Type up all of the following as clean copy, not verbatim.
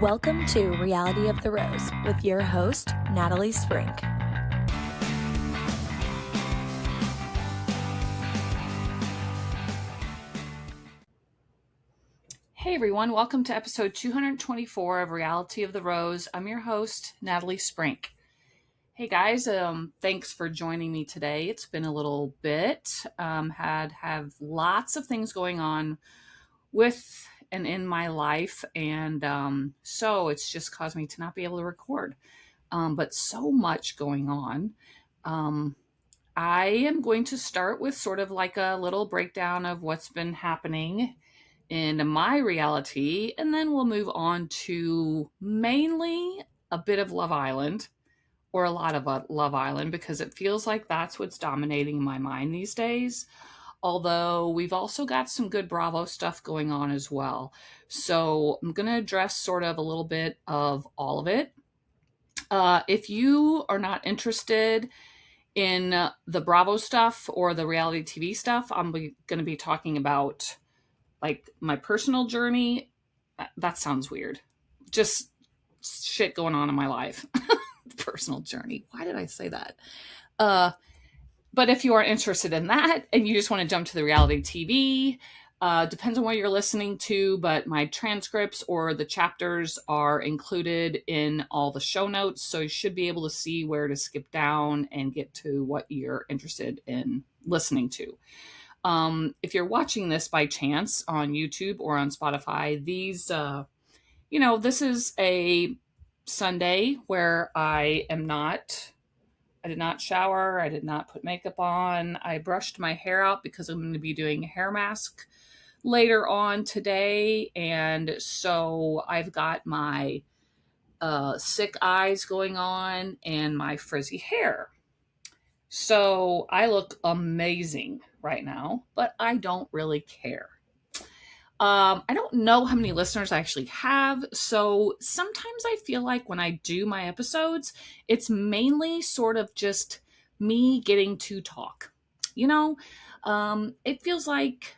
Welcome to Reality of the Rose with your host, Natalie Sprink. Hey everyone, welcome to episode 224 of Reality of the Rose. I'm your host, Natalie Sprink. Hey guys, thanks for joining me today. It's been a little bit. Have lots of things going on with and in my life, and so it's just caused me to not be able to record. But so much going on. I am going to start with sort of like a little breakdown of what's been happening in my reality, and then we'll move on to mainly a bit of Love Island, or a lot of Love Island, because it feels like that's what's dominating my mind these days. Although we've also got some good Bravo stuff going on as well. So I'm going to address sort of a little bit of all of it. If you are not interested in the Bravo stuff or the reality TV stuff, I'm going to be talking about like my personal journey. That sounds weird. Just shit going on in my life. Personal journey. Why did I say that? But if you are interested in that and you just want to jump to the reality TV, depends on what you're listening to, but my transcripts or the chapters are included in all the show notes. So you should be able to see where to skip down and get to what you're interested in listening to. If you're watching this by chance on YouTube or on Spotify, these, this is a Sunday where I did not shower. I did not put makeup on. I brushed my hair out because I'm going to be doing a hair mask later on today. And so I've got my sick eyes going on and my frizzy hair. So I look amazing right now, but I don't really care. I don't know how many listeners I actually have, so sometimes I feel like when I do my episodes, it's mainly sort of just me getting to talk. It feels like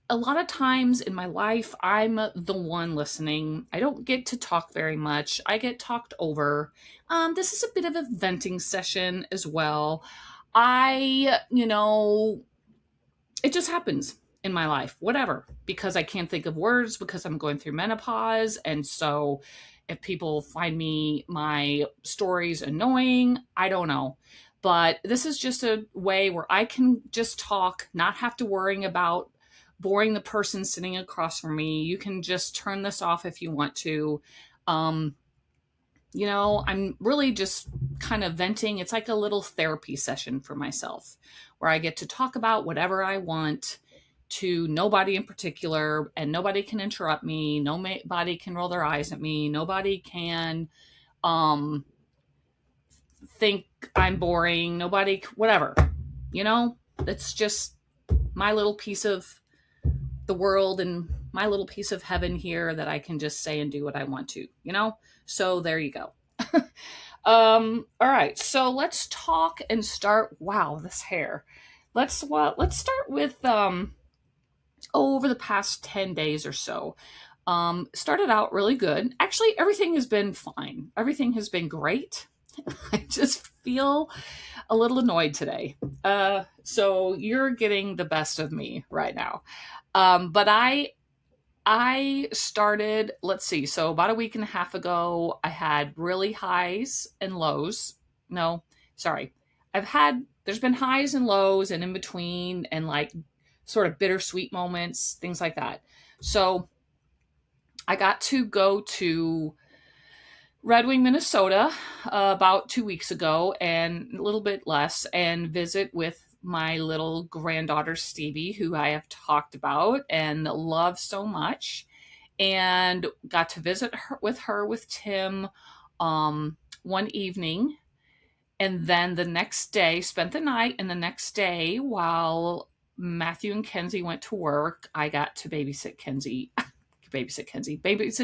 a lot of times in my life, I'm the one listening. I don't get to talk very much. I get talked over. This is a bit of a venting session as well. It just happens in my life, whatever, because I can't think of words because I'm going through menopause. And so if people find my stories annoying, I don't know. But this is just a way where I can just talk, not have to worry about boring the person sitting across from me. You can just turn this off if you want to. I'm really just kind of venting. It's like a little therapy session for myself where I get to talk about whatever I want to nobody in particular, and nobody can interrupt me. Nobody can roll their eyes at me. Nobody can think I'm boring. Nobody, whatever. It's just my little piece of the world and my little piece of heaven here that I can just say and do what I want to, So there you go. All right. So let's talk and start. Wow, this hair. Let's start with over the past 10 days or so. Started out really good. Actually, everything has been fine. Everything has been great. I just feel a little annoyed today. So you're getting the best of me right now. But I started, let's see, so about a week and a half ago, I had really highs and lows. No, sorry. There's been highs and lows and in between and like sort of bittersweet moments, things like that. So I got to go to Red Wing, Minnesota about 2 weeks ago, and a little bit less, and visit with my little granddaughter, Stevie, who I have talked about and love so much, and got to visit her with Tim one evening. And then the next day, spent the night, and the next day, while Matthew and Kenzie went to work, I got to babysit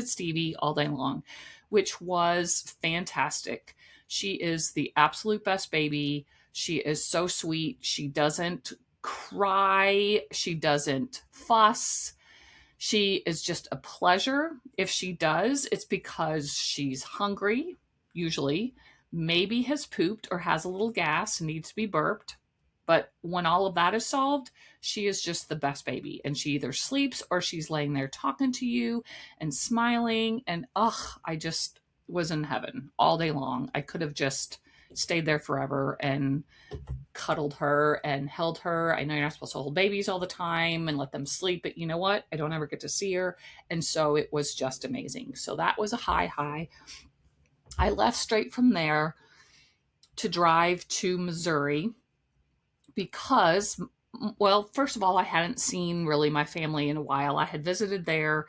Stevie all day long, which was fantastic. She is the absolute best baby. She is so sweet. She doesn't cry. She doesn't fuss. She is just a pleasure. If she does, it's because she's hungry, usually, maybe has pooped or has a little gas and needs to be burped. But when all of that is solved, she is just the best baby. And she either sleeps or she's laying there talking to you and smiling. And I just was in heaven all day long. I could have just stayed there forever and cuddled her and held her. I know you're not supposed to hold babies all the time and let them sleep, but you know what? I don't ever get to see her. And so it was just amazing. So that was a high. I left straight from there to drive to Missouri because, well, first of all, I hadn't seen really my family in a while. I had visited there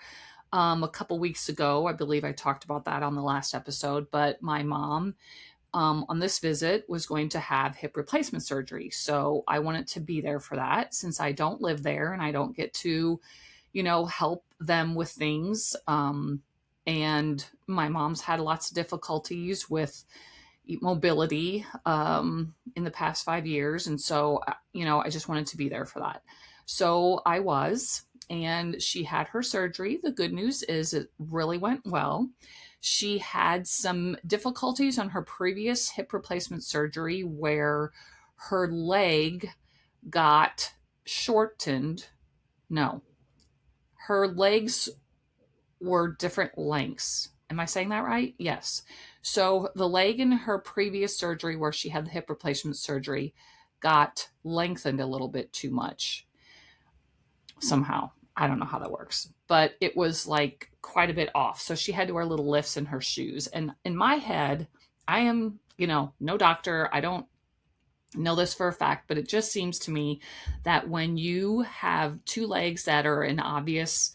a couple weeks ago. I believe I talked about that on the last episode, but my mom on this visit was going to have hip replacement surgery. So I wanted to be there for that since I don't live there and I don't get to, help them with things. And my mom's had lots of difficulties with mobility in the past 5 years. And so, I just wanted to be there for that. So I was, and she had her surgery. The good news is it really went well. She had some difficulties on her previous hip replacement surgery where her leg got shortened. No, her legs were different lengths. Am I saying that right? Yes. So the leg in her previous surgery where she had the hip replacement surgery got lengthened a little bit too much somehow. I don't know how that works, but it was like quite a bit off. So she had to wear little lifts in her shoes. And in my head, I am, no doctor. I don't know this for a fact, but it just seems to me that when you have two legs that are in obviously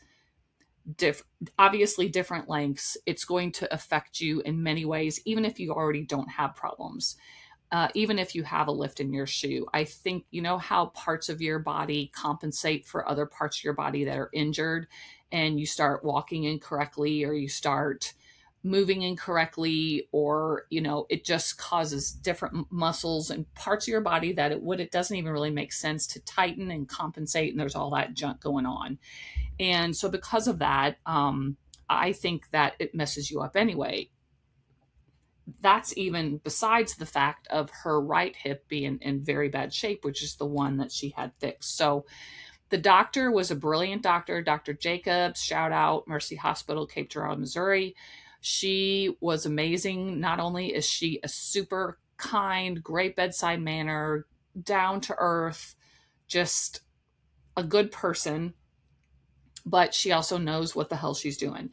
different lengths, it's going to affect you in many ways, even if you already don't have problems. Even if you have a lift in your shoe, I think, how parts of your body compensate for other parts of your body that are injured, and you start walking incorrectly or you start moving incorrectly, or, it just causes different muscles and parts of your body that it doesn't even really make sense to tighten and compensate. And there's all that junk going on. And so because of that, I think that it messes you up anyway. That's even besides the fact of her right hip being in very bad shape, which is the one that she had fixed. So the doctor was a brilliant doctor, Dr. Jacobs, shout out, Mercy Hospital, Cape Girardeau, Missouri. She was amazing. Not only is she a super kind, great bedside manner, down to earth, just a good person, but she also knows what the hell she's doing.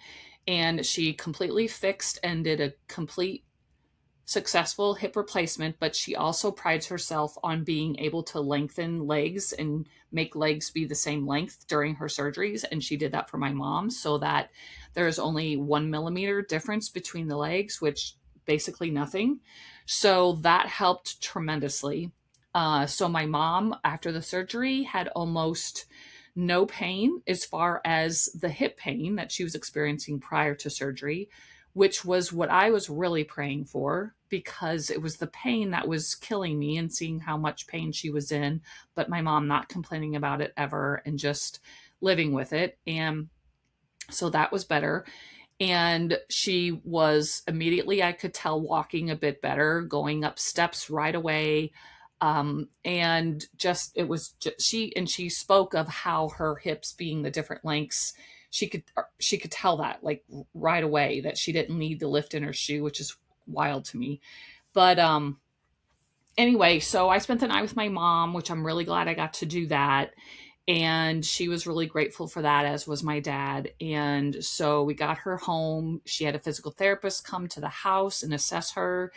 And she completely fixed and did a complete successful hip replacement, but she also prides herself on being able to lengthen legs and make legs be the same length during her surgeries. And she did that for my mom so that there's only 1 millimeter difference between the legs, which basically nothing. So that helped tremendously. So my mom, after the surgery, had almost no pain as far as the hip pain that she was experiencing prior to surgery, which was what I was really praying for, because it was the pain that was killing me, and seeing how much pain she was in, but my mom not complaining about it ever and just living with it. And so that was better. And she was immediately, I could tell, walking a bit better, going up steps right away. And just, it was just, she spoke of how her hips being the different lengths, she could tell that like right away that she didn't need to lift in her shoe, which is wild to me. But, anyway, so I spent the night with my mom, which I'm really glad I got to do that. And she was really grateful for that, as was my dad. And so we got her home. She had a physical therapist come to the house and assess her.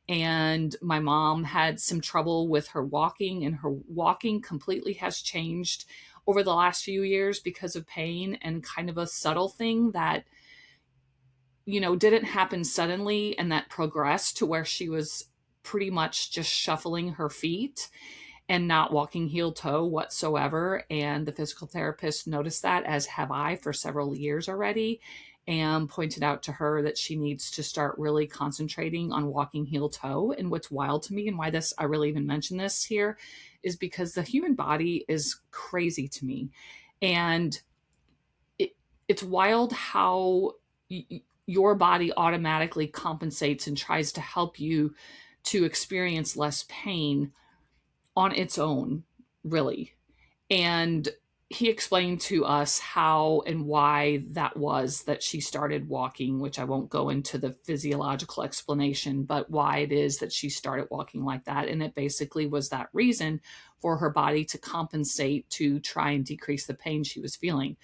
And my mom had some trouble with her walking, and her walking completely has changed over the last few years because of pain, and kind of a subtle thing that, didn't happen suddenly, and that progressed to where she was pretty much just shuffling her feet and not walking heel toe whatsoever. And the physical therapist noticed that, as have I, for several years already, and pointed out to her that she needs to start really concentrating on walking heel toe. And what's wild to me, and why I really even mention this here, is because the human body is crazy to me. And it's wild how your body automatically compensates and tries to help you to experience less pain on its own, really. And he explained to us how and why that was that she started walking, which I won't go into the physiological explanation, but why it is that she started walking like that. And it basically was that reason for her body to compensate to try and decrease the pain she was feeling.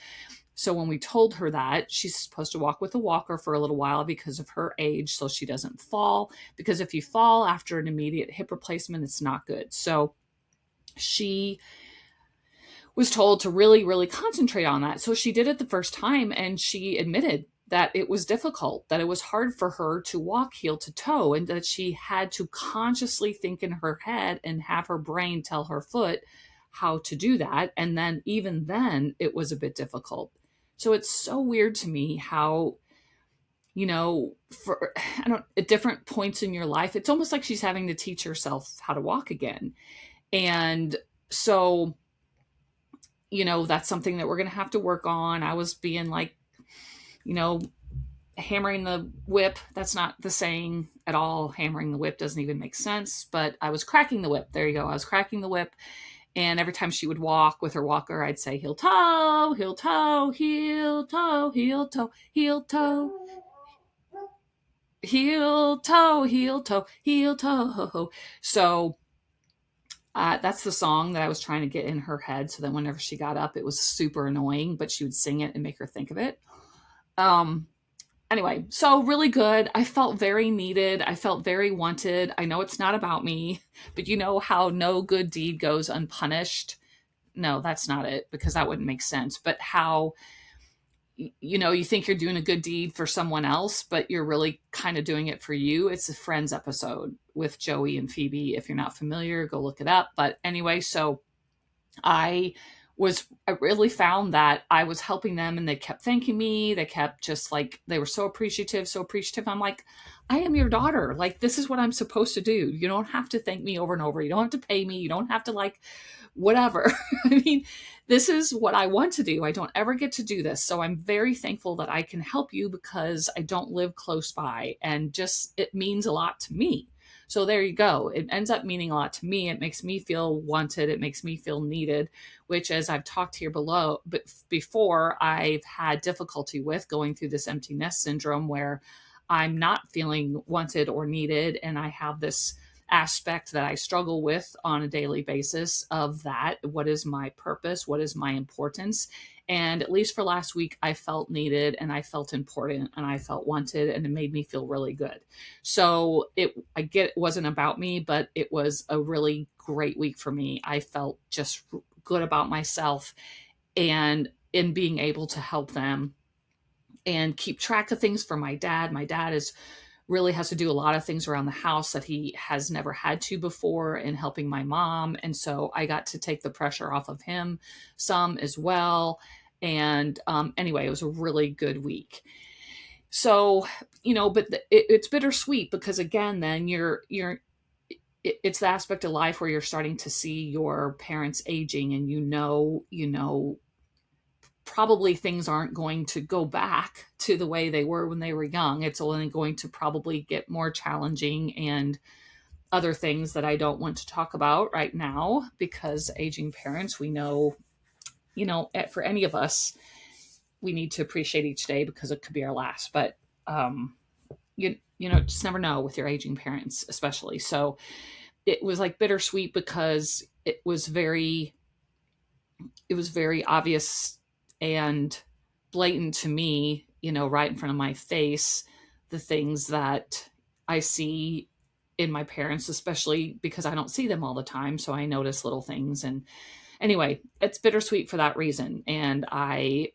So when we told her that she's supposed to walk with a walker for a little while because of her age, so she doesn't fall, because if you fall after an immediate hip replacement, it's not good. So she was told to really, really concentrate on that. So she did it the first time, and she admitted that it was difficult, that it was hard for her to walk heel to toe, and that she had to consciously think in her head and have her brain tell her foot how to do that. And then even then, it was a bit difficult. So it's so weird to me how, for at different points in your life, it's almost like she's having to teach herself how to walk again. And so, that's something that we're going to have to work on. I was being like, hammering the whip. That's not the saying at all. Hammering the whip doesn't even make sense, but I was cracking the whip. There you go. I was cracking the whip. And every time she would walk with her walker, I'd say, heel toe, heel toe, heel toe, heel toe, heel toe, heel toe, heel toe, heel toe. So that's the song that I was trying to get in her head, so that whenever she got up, it was super annoying, but she would sing it and make her think of it. Anyway, so really good. I felt very needed. I felt very wanted. I know it's not about me, but you know how no good deed goes unpunished? No, that's not it, because that wouldn't make sense. But how, you think you're doing a good deed for someone else, but you're really kind of doing it for you. It's a Friends episode with Joey and Phoebe. If you're not familiar, go look it up. But anyway, so I really found that I was helping them, and they kept thanking me. They kept just like, they were so appreciative, so appreciative. I'm like, I am your daughter. Like, this is what I'm supposed to do. You don't have to thank me over and over. You don't have to pay me. You don't have to like, whatever. I mean, this is what I want to do. I don't ever get to do this. So I'm very thankful that I can help you, because I don't live close by, and just, it means a lot to me. So there you go. It ends up meaning a lot to me. It makes me feel wanted. It makes me feel needed, which, as I've talked here below, but before, I've had difficulty with going through this empty nest syndrome where I'm not feeling wanted or needed. And I have this aspect that I struggle with on a daily basis of that. What is my purpose? What is my importance? And at least for last week, I felt needed, and I felt important, and I felt wanted, and it made me feel really good. So I get it wasn't about me, but it was a really great week for me. I felt just good about myself, and in being able to help them and keep track of things for my dad. My dad really has to do a lot of things around the house that he has never had to before, in helping my mom. And so I got to take the pressure off of him some as well. And anyway, it was a really good week. So, but it's bittersweet, because again, then it's the aspect of life where you're starting to see your parents aging, and probably things aren't going to go back to the way they were when they were young. It's only going to probably get more challenging, and other things that I don't want to talk about right now, because aging parents, we know, for any of us, we need to appreciate each day, because it could be our last. But just never know with your aging parents, especially. So it was like bittersweet, because it was very obvious and blatant to me, right in front of my face, the things that I see in my parents, especially because I don't see them all the time. So I notice little things. And anyway, it's bittersweet for that reason. And that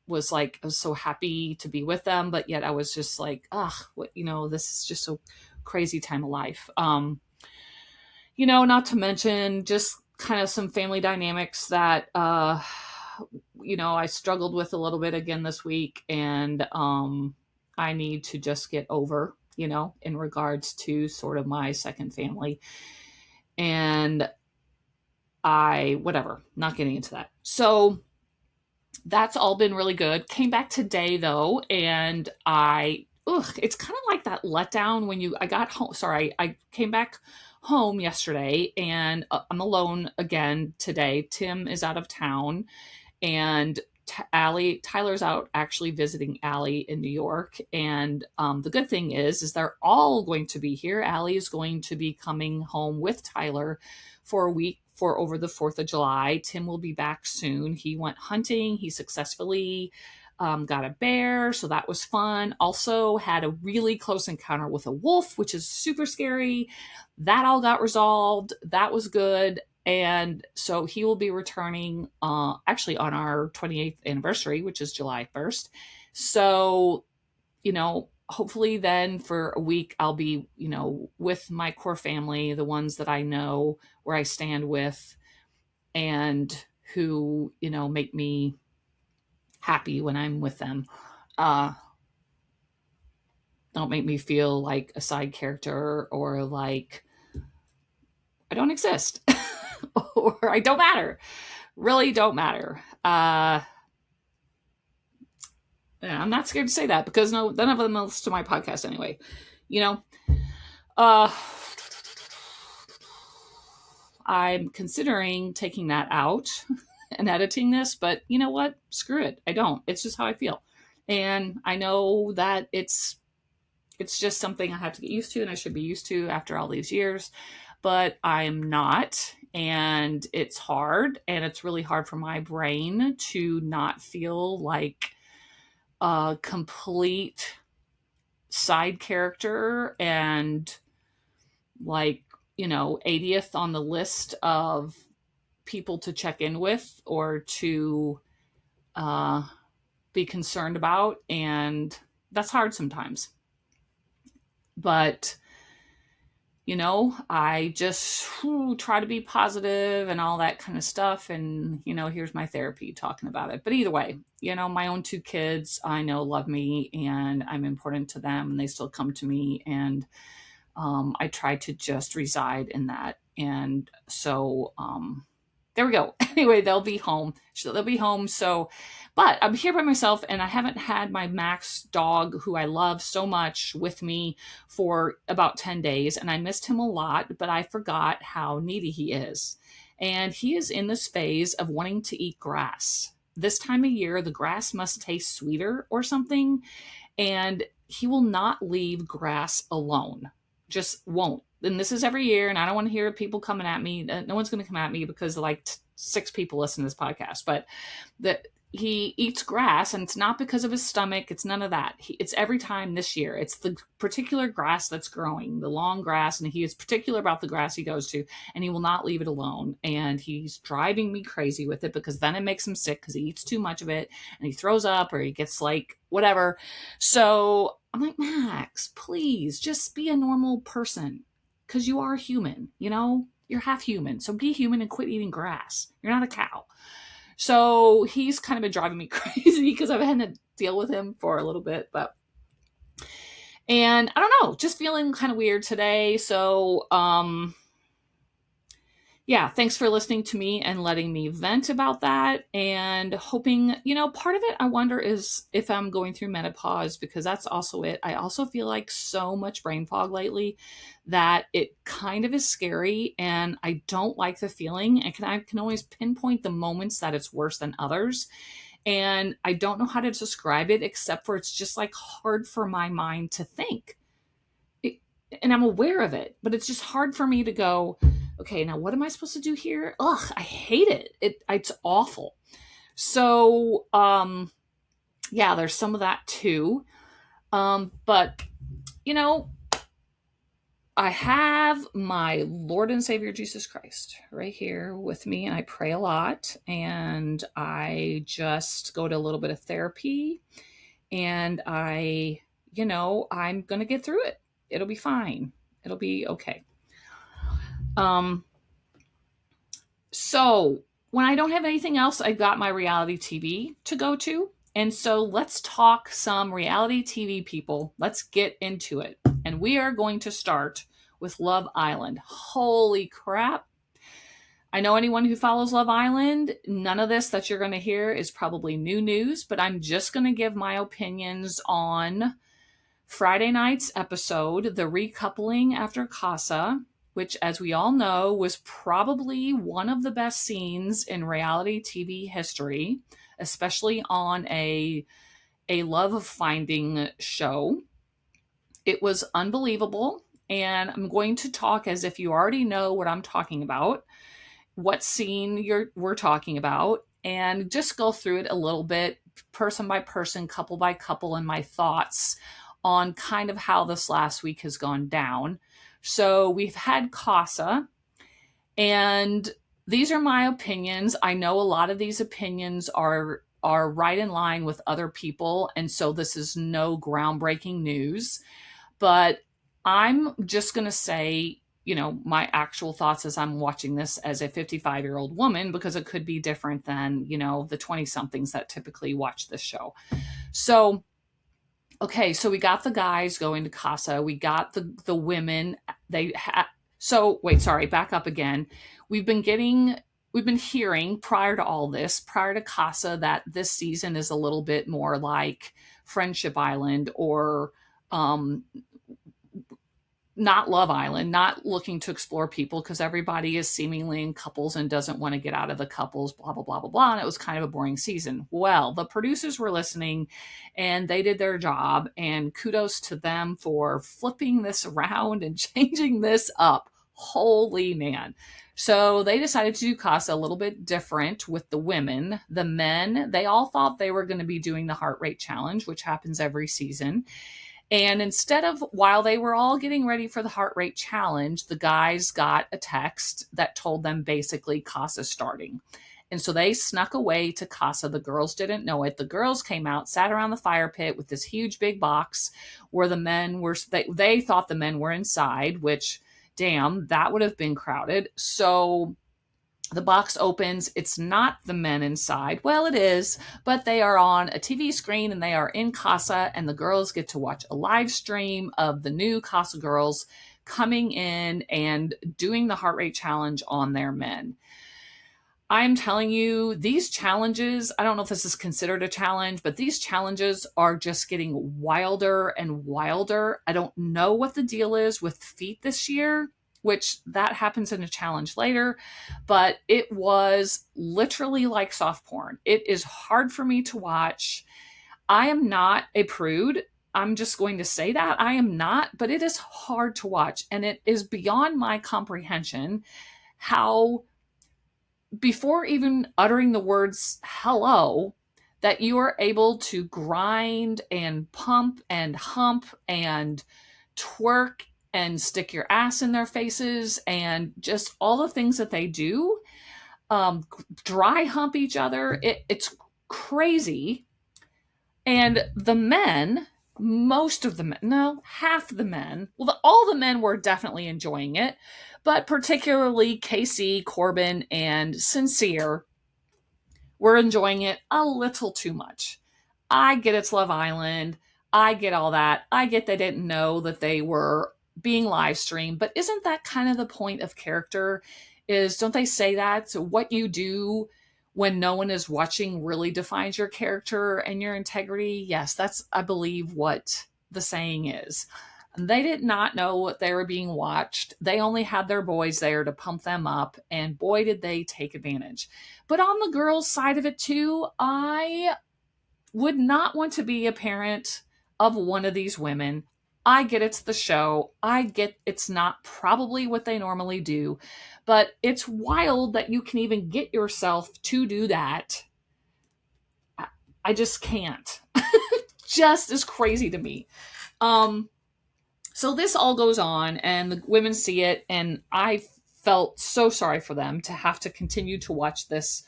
was like, I was so happy to be with them, but yet I was just like, this is just a crazy time of life. Not to mention just kind of some family dynamics that, I struggled with a little bit again this week, and I need to just get over, in regards to sort of my second family. And not getting into that. So that's all been really good. Came back today though, and it's kind of like that letdown when I got home. Sorry, I came back home yesterday, and I'm alone again today. Tim is out of town, and Tyler's out actually visiting Allie in New York. And the good thing is they're all going to be here. Allie is going to be coming home with Tyler for a week for over the 4th of July. Tim will be back soon. He went hunting. He successfully got a bear, so that was fun. Also had a really close encounter with a wolf, which is super scary. That all got resolved. That was good. And so he will be returning actually on our 28th anniversary, which is July 1st. So, hopefully then for a week, I'll be, with my core family, the ones that I know where I stand with and who, make me happy when I'm with them. Don't make me feel like a side character or like I don't exist or I don't matter. Really don't matter. Yeah, I'm not scared to say that because none of them listen to my podcast anyway. Uh, I'm considering taking that out and editing this, but you know what? Screw it. I don't. It's just how I feel. And I know that it's just something I have to get used to and I should be used to after all these years, but I'm not. And it's hard. And it's really hard for my brain to not feel like a complete side character and like, 80th on the list of people to check in with or to be concerned about. And that's hard sometimes. But, I just try to be positive and all that kind of stuff. And, here's my therapy talking about it. But either way, my own 2 kids I know love me and I'm important to them and they still come to me. And I try to just reside in that. And so there we go. Anyway, they'll be home. So, but I'm here by myself and I haven't had my Max dog, who I love so much, with me for about 10 days. And I missed him a lot, but I forgot how needy he is. And he is in this phase of wanting to eat grass. This time of year, the grass must taste sweeter or something. And he will not leave grass alone. Just won't. And this is every year, and I don't want to hear people coming at me. No one's going to come at me because like 6 people listen to this podcast, but that he eats grass, and it's not because of his stomach. It's none of that. It's every time this year. It's the particular grass that's growing, the long grass, and he is particular about the grass he goes to, and he will not leave it alone. And he's driving me crazy with it because then it makes him sick because he eats too much of it, and he throws up or he gets like whatever. So I'm like, Max, please just be a normal person because you are human, you're half human. So be human and quit eating grass. You're not a cow. So he's kind of been driving me crazy because I've had to deal with him for a little bit, and I don't know, just feeling kind of weird today. So, yeah, thanks for listening to me and letting me vent about that and hoping, part of it I wonder is if I'm going through menopause, because that's also it. I also feel like so much brain fog lately that it kind of is scary and I don't like the feeling. And I can always pinpoint the moments that it's worse than others. And I don't know how to describe it except for it's just like hard for my mind to think. And I'm aware of it, but it's just hard for me to go, okay, now what am I supposed to do here? Ugh, I hate it. It's awful. So, yeah, there's some of that too. But, I have my Lord and Savior Jesus Christ right here with me, and I pray a lot, and I just go to a little bit of therapy, and I'm going to get through it. It'll be fine. It'll be okay. So when I don't have anything else, I've got my reality TV to go to. And so let's talk some reality TV people. Let's get into it. And we are going to start with Love Island. Holy crap. I know anyone who follows Love Island, none of this that you're going to hear is probably new news, but I'm just going to give my opinions on Friday night's episode, the recoupling after Casa, which, as we all know, was probably one of the best scenes in reality TV history, especially on a love finding show. It was unbelievable, and I'm going to talk as if you already know what I'm talking about, what scene we're talking about, and just go through it a little bit, person by person, couple by couple, and my thoughts on kind of how this last week has gone down. So we've had Casa, and these are my opinions. I know a lot of these opinions are right in line with other people, and so this is no groundbreaking news. But I'm just going to say, my actual thoughts as I'm watching this as a 55-year-old woman, because it could be different than, the 20-somethings that typically watch this show. So, okay, so we got the guys going to Casa. We got the women. Back up again. We've been hearing prior to all this, prior to Casa, that this season is a little bit more like Friendship Island or not Love Island, not looking to explore people because everybody is seemingly in couples and doesn't want to get out of the couples, blah, blah, blah, blah, blah. And it was kind of a boring season. Well, the producers were listening and they did their job, and kudos to them for flipping this around and changing this up. Holy man. So they decided to do Casa a little bit different with the women. The men, they all thought they were going to be doing the heart rate challenge, which happens every season. And instead of, while they were all getting ready for the heart rate challenge, the guys got a text that told them basically Casa's starting. And so they snuck away to Casa. The girls didn't know it. The girls came out, sat around the fire pit with this huge big box where the men were, they thought the men were inside, which, damn, that would have been crowded. So the box opens. It's not the men inside. Well, it is, but they are on a TV screen and they are in Casa, and the girls get to watch a live stream of the new Casa girls coming in and doing the heart rate challenge on their men. I'm telling you, these challenges, I don't know if this is considered a challenge, but these challenges are just getting wilder and wilder. I don't know what the deal is with feet this year, which that happens in a challenge later, but it was literally like soft porn. It is hard for me to watch. I am not a prude. I'm just going to say that. I am not, but it is hard to watch. And it is beyond my comprehension how, before even uttering the words hello, that you are able to grind and pump and hump and twerk and stick your ass in their faces and just all the things that they do, dry hump each other. It's crazy. And the men, most of the men, no, half the men, well, all the men were definitely enjoying it, but particularly Casey, Corbin, and Sincere were enjoying it a little too much. I get it's Love Island. I get all that. I get they didn't know that they were being live streamed, but isn't that kind of the point of character? Don't they say that? So what you do when no one is watching really defines your character and your integrity. Yes, that's, I believe, what the saying is. They did not know what they were being watched. They only had their boys there to pump them up, and boy, did they take advantage. But on the girls' side of it too, I would not want to be a parent of one of these women. I get it's the show. I get it's not probably what they normally do, but it's wild that you can even get yourself to do that. I just can't. Just is crazy to me. So this all goes on, and the women see it, and I felt so sorry for them to have to continue to watch this.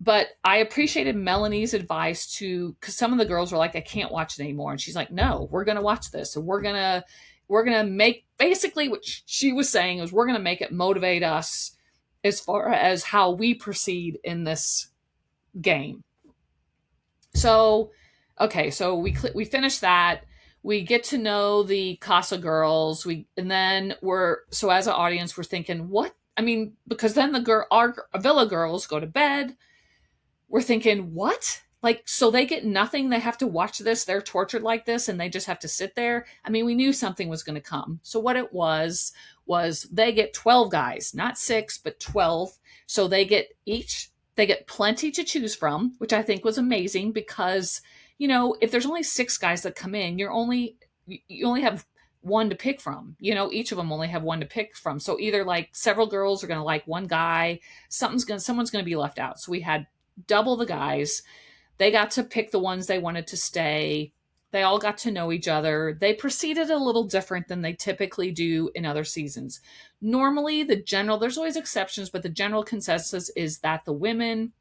But I appreciated Melanie's advice because some of the girls were like, I can't watch it anymore. And she's like, no, we're going to watch this. And we're going to make, basically what she was saying is we're going to make it motivate us as far as how we proceed in this game. So, okay, so we finished that. We get to know the Casa girls. So as an audience, we're thinking, what? I mean, because then our villa girls go to bed. We're thinking, what? Like, so they get nothing. They have to watch this. They're tortured like this and they just have to sit there. I mean, we knew something was going to come. So what it was they get 12 guys, not 6, but 12. So they get plenty to choose from, which I think was amazing because, if there's only 6 guys that come in, you only have one to pick from. Each of them only have one to pick from. So either like several girls are going to like one guy, someone's going to be left out. So we had double the guys. They got to pick the ones they wanted to stay. They all got to know each other. They proceeded a little different than they typically do in other seasons. Normally, there's always exceptions, but the general consensus is that the women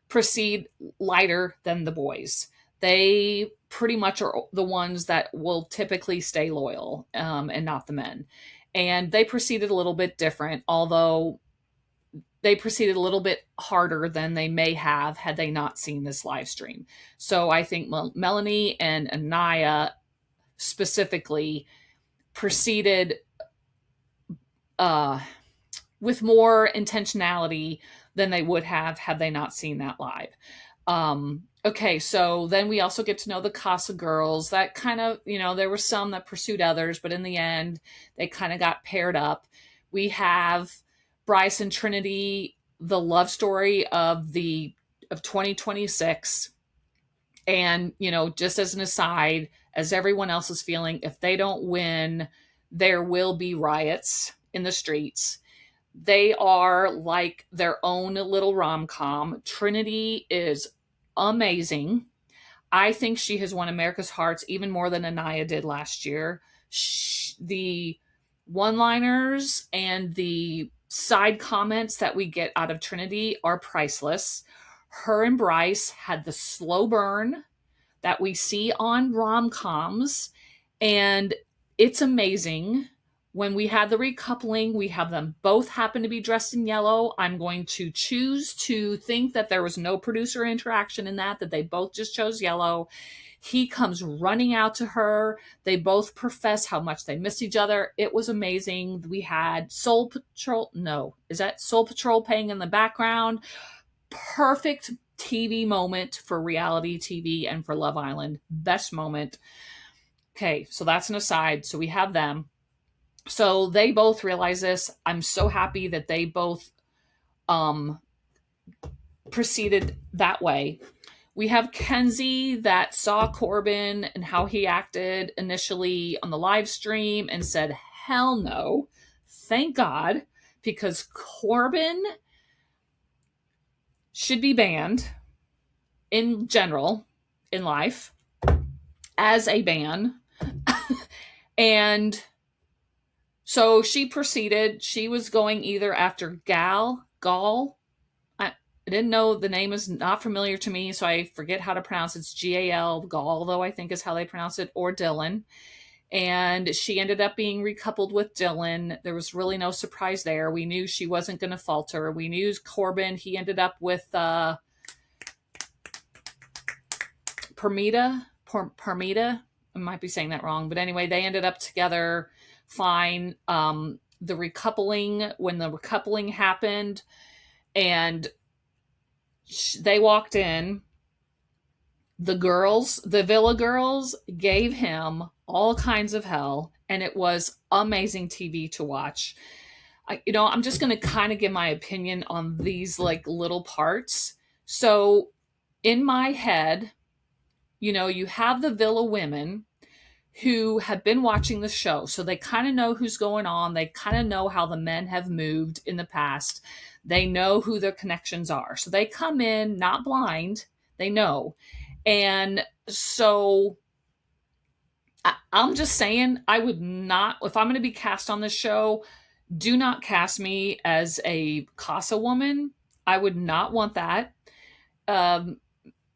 proceed lighter than the boys. They pretty much are the ones that will typically stay loyal, and not the men. And they proceeded a little bit different, although they proceeded a little bit harder than they may have had they not seen this live stream. So I think Melanie and Anaya specifically proceeded with more intentionality than they would have had they not seen that live. Okay, so then we also get to know the Casa girls. That kind of, there were some that pursued others, but in the end, they kind of got paired up. We have Bryce and Trinity, the love story of 2026. And, just as an aside, as everyone else is feeling, if they don't win, there will be riots in the streets. They are like their own little rom-com. Trinity is amazing. I think she has won America's hearts even more than Anaya did last year. The one-liners and the side comments that we get out of Trinity are priceless. Her and Bryce had the slow burn that we see on rom-coms, and it's amazing. When we had the recoupling, we have them both happen to be dressed in yellow. I'm going to choose to think that there was no producer interaction in that they both just chose yellow. He comes running out to her. They both profess how much they miss each other. It was amazing. We had Soul Patrol. No, is that Soul Patrol playing in the background? Perfect TV moment for reality TV and for Love Island. Best moment. Okay, so that's an aside. So we have them. So they both realize this. I'm so happy that they both proceeded that way. We have Kenzie that saw Corbin and how he acted initially on the live stream and said, hell no. Thank God, because Corbin should be banned in general in life as a ban. And so she proceeded. She was going either after Gall. I didn't know, the name is not familiar to me, so I forget how to pronounce it. It's Gal, Gall, though, I think is how they pronounce it, or Dylan. And she ended up being recoupled with Dylan. There was really no surprise there. We knew she wasn't going to falter. We knew Corbin, he ended up with Permita. I might be saying that wrong, but anyway, they ended up together fine. When the recoupling happened and they walked in, the villa girls gave him all kinds of hell, and it was amazing TV to watch. I'm just going to kind of give my opinion on these like little parts. So in my head, you have the villa women who have been watching the show. So they kind of know who's going on. They kind of know how the men have moved in the past. They know who their connections are. So they come in not blind. They know. And so I'm just saying, I would not, if I'm going to be cast on this show, do not cast me as a Casa woman. I would not want that.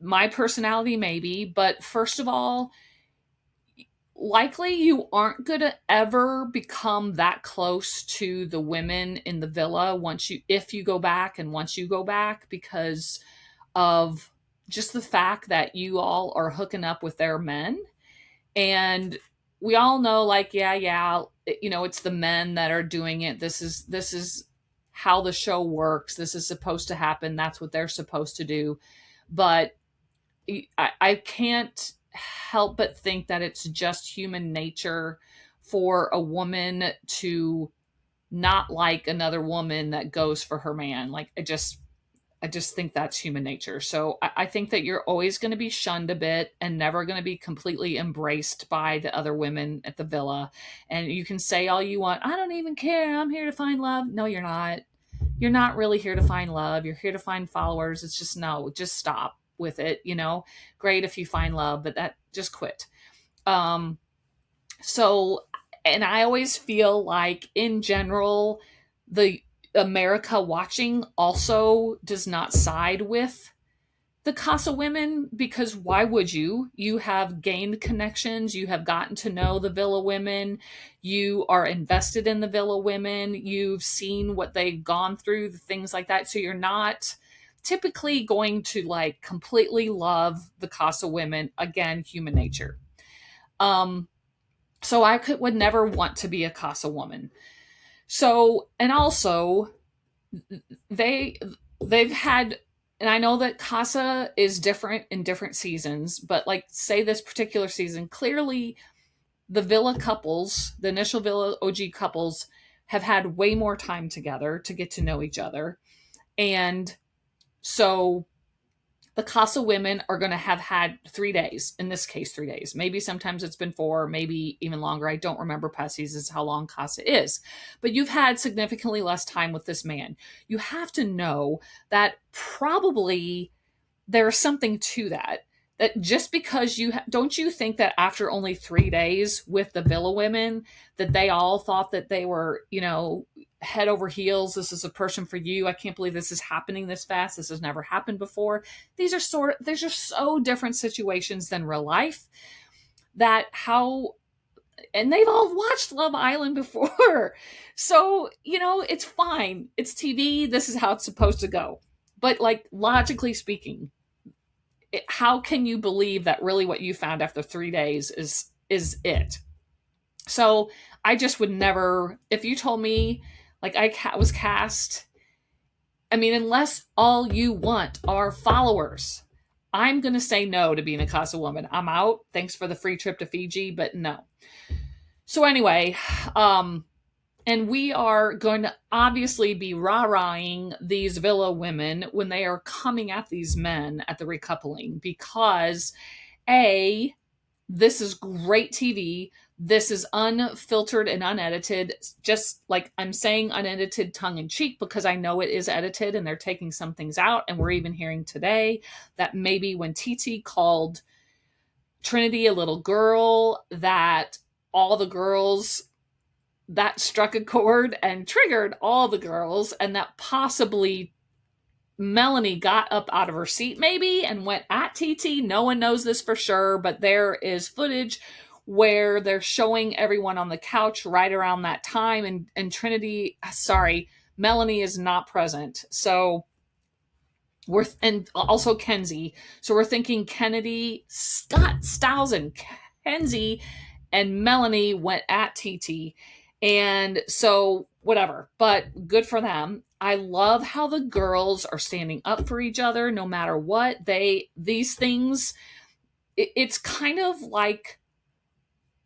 My personality maybe, but first of all, likely you aren't going to ever become that close to the women in the villa if you go back, because of just the fact that you all are hooking up with their men. And we all know, like, yeah, it's the men that are doing it. This is how the show works. This is supposed to happen. That's what they're supposed to do. But I can't help but think that it's just human nature for a woman to not like another woman that goes for her man. Like I just think that's human nature. So I think that you're always going to be shunned a bit and never going to be completely embraced by the other women at the villa. And you can say all you want, I don't even care, I'm here to find love. No, you're not. You're not really here to find love. You're here to find followers. It's just, no, just stop with it. Great if you find love, but that, just quit. um so, and I always feel like in general, the America watching also does not side with the Casa women, because why would you? You have gained connections, you have gotten to know the Villa women, you are invested in the Villa women, you've seen what they've gone through, the things like that. So you're not typically going to like completely love the Casa women. Again, human nature. So would never want to be a Casa woman. So, and also they they've had, and I know that Casa is different in different seasons, but like say this particular season, clearly the Villa couples, the initial Villa OG couples, have had way more time together to get to know each other. And so the Casa women are going to have had 3 days, in this case, 3 days. Maybe sometimes it's been 4, maybe even longer. I don't remember past seasons how long Casa is. But you've had significantly less time with this man. You have to know that probably there's something to that. That just because don't you think that after only 3 days with the Villa women, that they all thought that they were, head over heels, this is a person for you, I can't believe this is happening this fast, this has never happened before. These are so different situations than real life, that how, and they've all watched Love Island before. So, it's fine, it's TV, this is how it's supposed to go. But like logically speaking, how can you believe that really what you found after 3 days is it? So I just would never, if you told me like I was cast, I mean, unless all you want are followers, I'm going to say no to being a Casa woman. I'm out. Thanks for the free trip to Fiji, but no. So anyway, and we are going to obviously be rah-rahing these Villa women when they are coming at these men at the recoupling, because this is great TV. This is unfiltered and unedited. Just like I'm saying unedited tongue in cheek, because I know it is edited and they're taking some things out. And we're even hearing today that maybe when TT called Trinity a little girl, that all the girls, that struck a chord and triggered all the girls, and that possibly Melanie got up out of her seat maybe and went at TT. No one knows this for sure, but there is footage where they're showing everyone on the couch right around that time, and Melanie is not present. So and also Kenzie. So we're thinking Kennedy, Scott Stiles, and Kenzie and Melanie went at TT. And so whatever, but good for them. I love how the girls are standing up for each other no matter what. These things, it's kind of like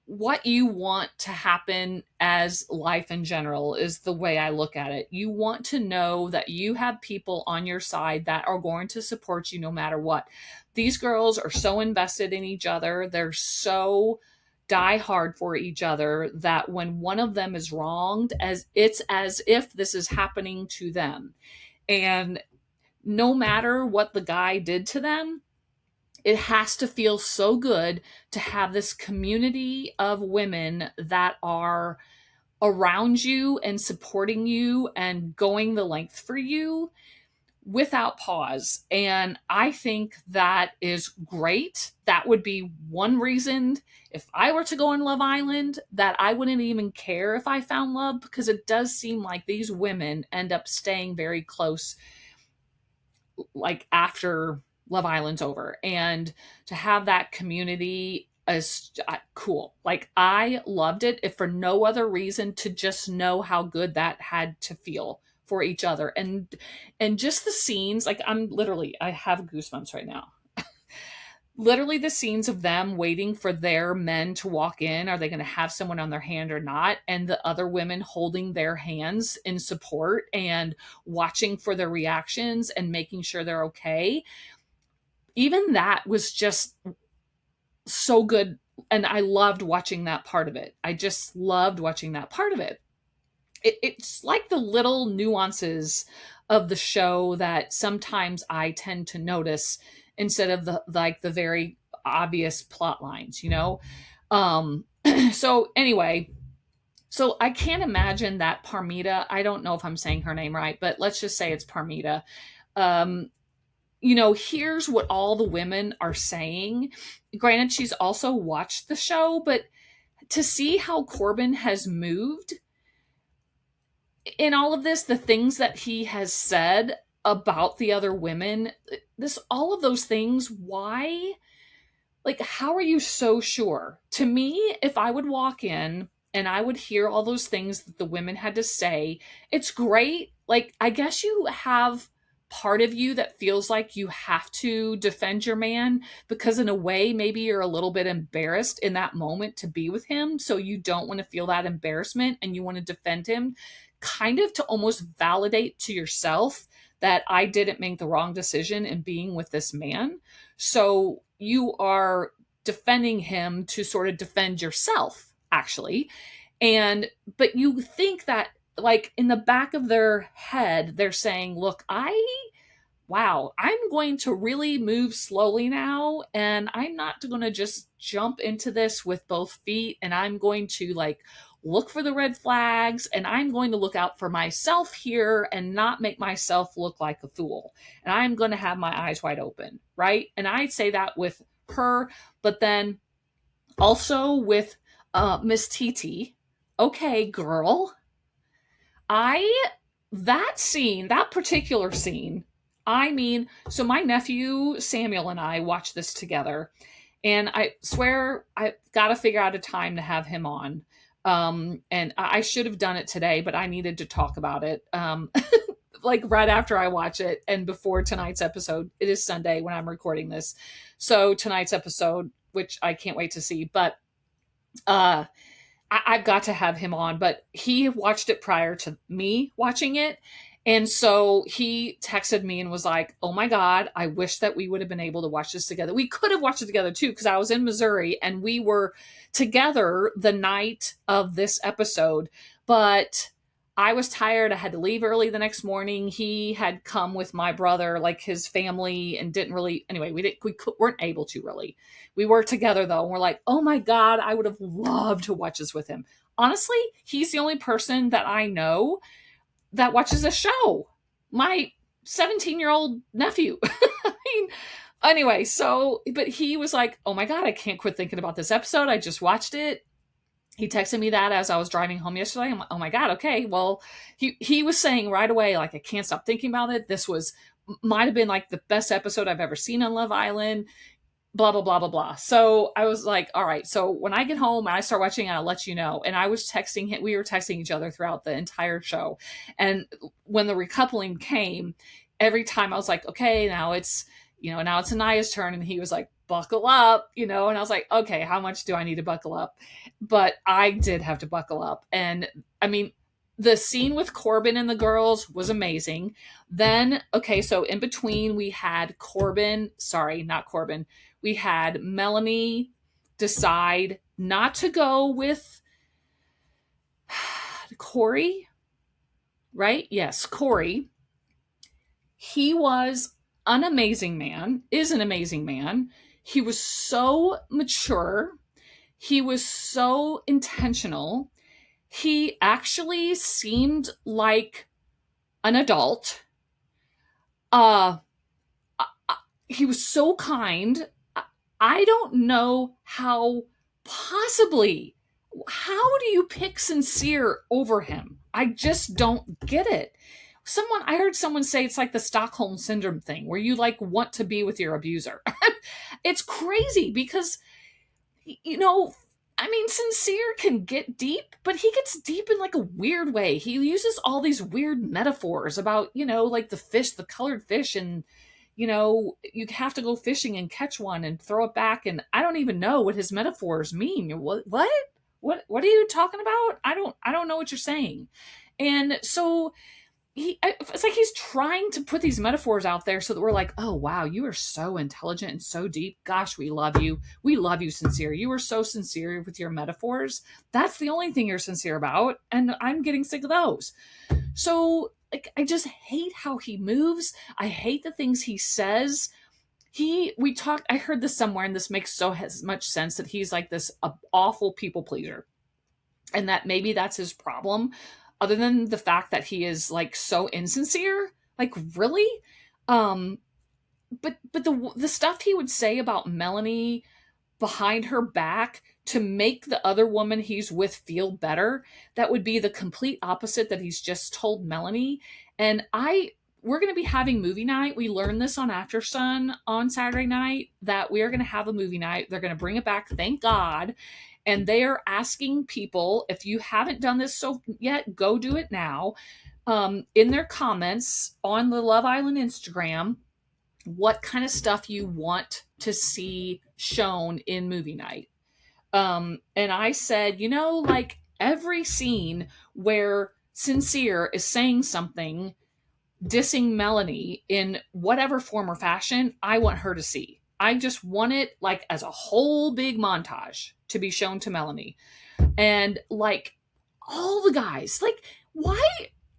what you want to happen as life in general is the way I look at it. You want to know that you have people on your side that are going to support you no matter what. These girls are so invested in each other. They're so die hard for each other that when one of them is wronged, it's as if this is happening to them. And no matter what the guy did to them, it has to feel so good to have this community of women that are around you and supporting you and going the length for you without pause. And I think that is great. That would be one reason if I were to go on Love Island that I wouldn't even care if I found love, because it does seem like these women end up staying very close like after Love Island's over. And to have that community is cool. Like, I loved it, if for no other reason, to just know how good that had to feel for each other. And just the scenes, like, I have goosebumps right now. Literally the scenes of them waiting for their men to walk in. Are they going to have someone on their hand or not? And the other women holding their hands in support and watching for their reactions and making sure they're okay. Even that was just so good. And I loved watching that part of it. I just loved watching that part of it. It's like the little nuances of the show that sometimes I tend to notice instead of the very obvious plot lines, you know? So anyway, so I can't imagine that Parmita, I don't know if I'm saying her name right, but let's just say it's Parmita. You know, here's what all the women are saying. Granted, she's also watched the show, but to see how Corbin has moved in all of this, the things that he has said about the other women, all of those things, why? Like, how are you so sure? To me, if I would walk in and I would hear all those things that the women had to say, it's great. Like, I guess you have part of you that feels like you have to defend your man because, in a way, maybe you're a little bit embarrassed in that moment to be with him. So you don't want to feel that embarrassment and you want to defend him, kind of to almost validate to yourself that I didn't make the wrong decision in being with this man. So you are defending him to sort of defend yourself, actually. But you think that, like, in the back of their head, they're saying, look, wow, I'm going to really move slowly now. And I'm not going to just jump into this with both feet. And I'm going to, like, look for the red flags, and I'm going to look out for myself here and not make myself look like a fool. And I'm going to have my eyes wide open, right? And I'd say that with her, but then also with Miss TT. Okay, girl. That particular scene, I mean, so my nephew Samuel and I watched this together, and I swear I've got to figure out a time to have him on. And I should have done it today, but I needed to talk about it. Like right after I watch it and before tonight's episode. It is Sunday when I'm recording this. So tonight's episode, which I can't wait to see, but, I've got to have him on, but he watched it prior to me watching it. And so he texted me and was like, oh my God, I wish that we would have been able to watch this together. We could have watched it together too, because I was in Missouri and we were together the night of this episode, but I was tired. I had to leave early the next morning. He had come with my brother, like his family, and didn't really, anyway, weren't able to really. We were together though. And we're like, oh my God, I would have loved to watch this with him. Honestly, he's the only person that I know that watches a show. My 17-year-old nephew. I mean, anyway, so, but he was like, oh my God, I can't quit thinking about this episode. I just watched it. He texted me that as I was driving home yesterday. I'm like, oh my God, okay. Well, he was saying right away, like, I can't stop thinking about it. This might have been like the best episode I've ever seen on Love Island, blah, blah, blah, blah, blah. So I was like, all right. So when I get home and I start watching, I'll let you know. And I was texting him. We were texting each other throughout the entire show. And when the recoupling came, every time I was like, okay, now it's Anaya's turn. And he was like, buckle up, and I was like, okay, how much do I need to buckle up? But I did have to buckle up. And I mean, the scene with Corbin and the girls was amazing. Then, okay, so in between we had we had Melanie decide not to go with Corey, right? Yes, Corey. He was an amazing man, is an amazing man. He was so mature. He was so intentional. He actually seemed like an adult. He was so kind. I don't know how do you pick sincere over him? I just don't get it. I heard someone say it's like the Stockholm syndrome thing where you like want to be with your abuser. It's crazy because I mean, Sincere can get deep, but he gets deep in like a weird way. He uses all these weird metaphors about, like the fish, the colored fish, and you have to go fishing and catch one and throw it back. And I don't even know what his metaphors mean. What are you talking about? I don't know what you're saying. And so it's like he's trying to put these metaphors out there so that we're like, oh wow, you are so intelligent and so deep. Gosh, we love you. We love you, Sincere. You are so sincere with your metaphors. That's the only thing you're sincere about, and I'm getting sick of those. So like, I just hate how he moves. I hate the things he says. I heard this somewhere, and this makes so much sense, that he's like this awful people pleaser, and that maybe that's his problem, other than the fact that he is like so insincere. Like, really? um but the stuff he would say about Melanie behind her back to make the other woman he's with feel better, that would be the complete opposite that he's just told Melanie. And we're going to be having movie night. We learned this on After Sun on Saturday night, that we are going to have a movie night. They're going to bring it back, thank God. And they are asking people, if you haven't done this so yet, go do it now. In their comments on the Love Island Instagram, what kind of stuff you want to see shown in movie night. And I said, like every scene where Sincere is saying something dissing Melanie in whatever form or fashion, I want her to see. I just want it like as a whole big montage to be shown to Melanie. And like all the guys, like, why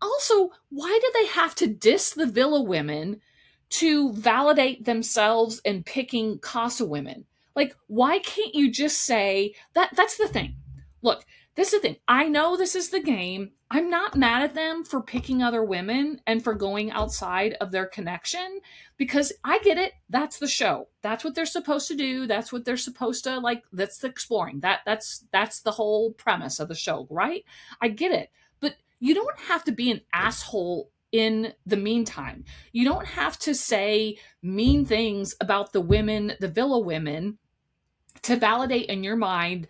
did they have to diss the Villa women to validate themselves in picking Casa women? Like, why can't you just say that? That's the thing. Look, this is the thing. I know this is the game. I'm not mad at them for picking other women and for going outside of their connection, because I get it. That's the show. That's what they're supposed to do. That's what they're supposed to like. That's the exploring. That's the whole premise of the show, right? I get it. But you don't have to be an asshole in the meantime. You don't have to say mean things about the women, the Villa women, to validate in your mind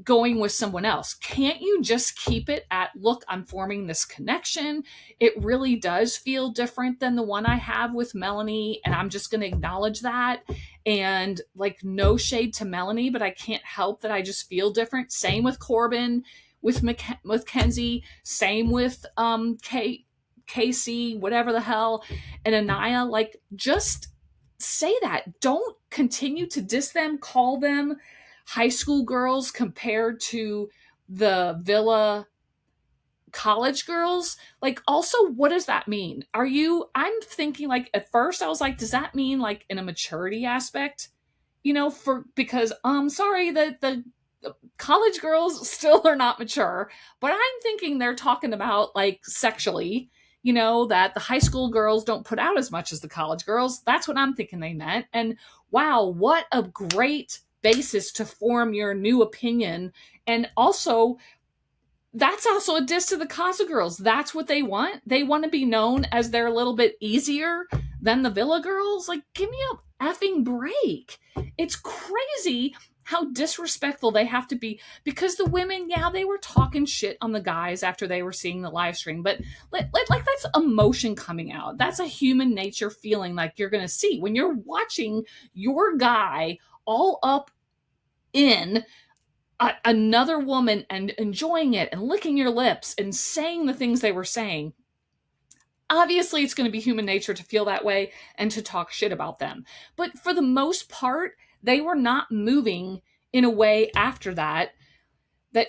going with someone else. Can't you just keep it at, look, I'm forming this connection. It really does feel different than the one I have with Melanie, and I'm just going to acknowledge that. And like, no shade to Melanie, but I can't help that I just feel different. Same with Corbin, with Kenzie, same with Casey, whatever the hell, and Anaya. Like, just say that. Don't continue to diss them, call them high school girls compared to the Villa college girls. Like, also, what does that mean? I'm thinking, like, at first I was like, does that mean like in a maturity aspect? Because sorry, the college girls still are not mature, but I'm thinking they're talking about like sexually, that the high school girls don't put out as much as the college girls. That's what I'm thinking they meant. And wow, what a great basis to form your new opinion. And also, that's also a diss to the Casa girls. That's what they want. They want to be known as they're a little bit easier than the Villa girls. Like, give me a effing break. It's crazy how disrespectful they have to be, because the women, yeah, they were talking shit on the guys after they were seeing the live stream, but like that's emotion coming out. That's a human nature feeling like you're going to see when you're watching your guy all up in another woman and enjoying it and licking your lips and saying the things they were saying. Obviously, it's going to be human nature to feel that way and to talk shit about them. But for the most part, they were not moving in a way after that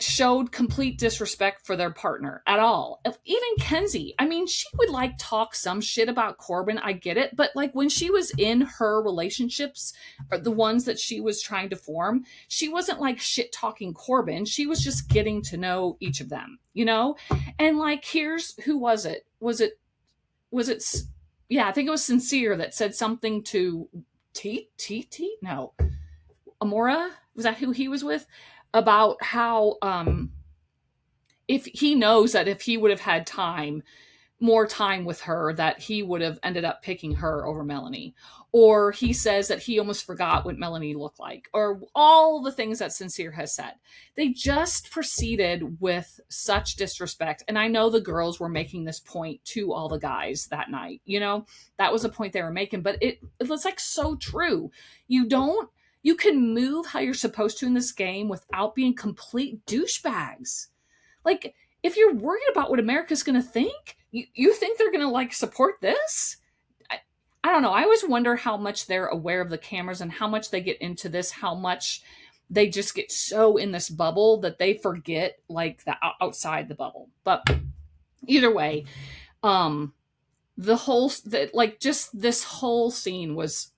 showed complete disrespect for their partner at all. Even Kenzie, I mean, she would like talk some shit about Corbin. I get it. But like, when she was in her relationships, or the ones that she was trying to form, she wasn't like shit talking Corbin. She was just getting to know each of them, And like, who was it? Was it, yeah, I think it was Sincere that said something to no, Amora, was that who he was with? About how if he knows that if he would have had time more time with her, that he would have ended up picking her over Melanie. Or he says that he almost forgot what Melanie looked like, or all the things that Sincere has said. They just proceeded with such disrespect. And I know the girls were making this point to all the guys that night. That was a point they were making, but it was like so true. You can move how you're supposed to in this game without being complete douchebags. Like, if you're worried about what America's going to think, you think they're going to like support this? I don't know. I always wonder how much they're aware of the cameras and how much they get into this, how much they just get so in this bubble that they forget like the outside the bubble. But either way, just this whole scene was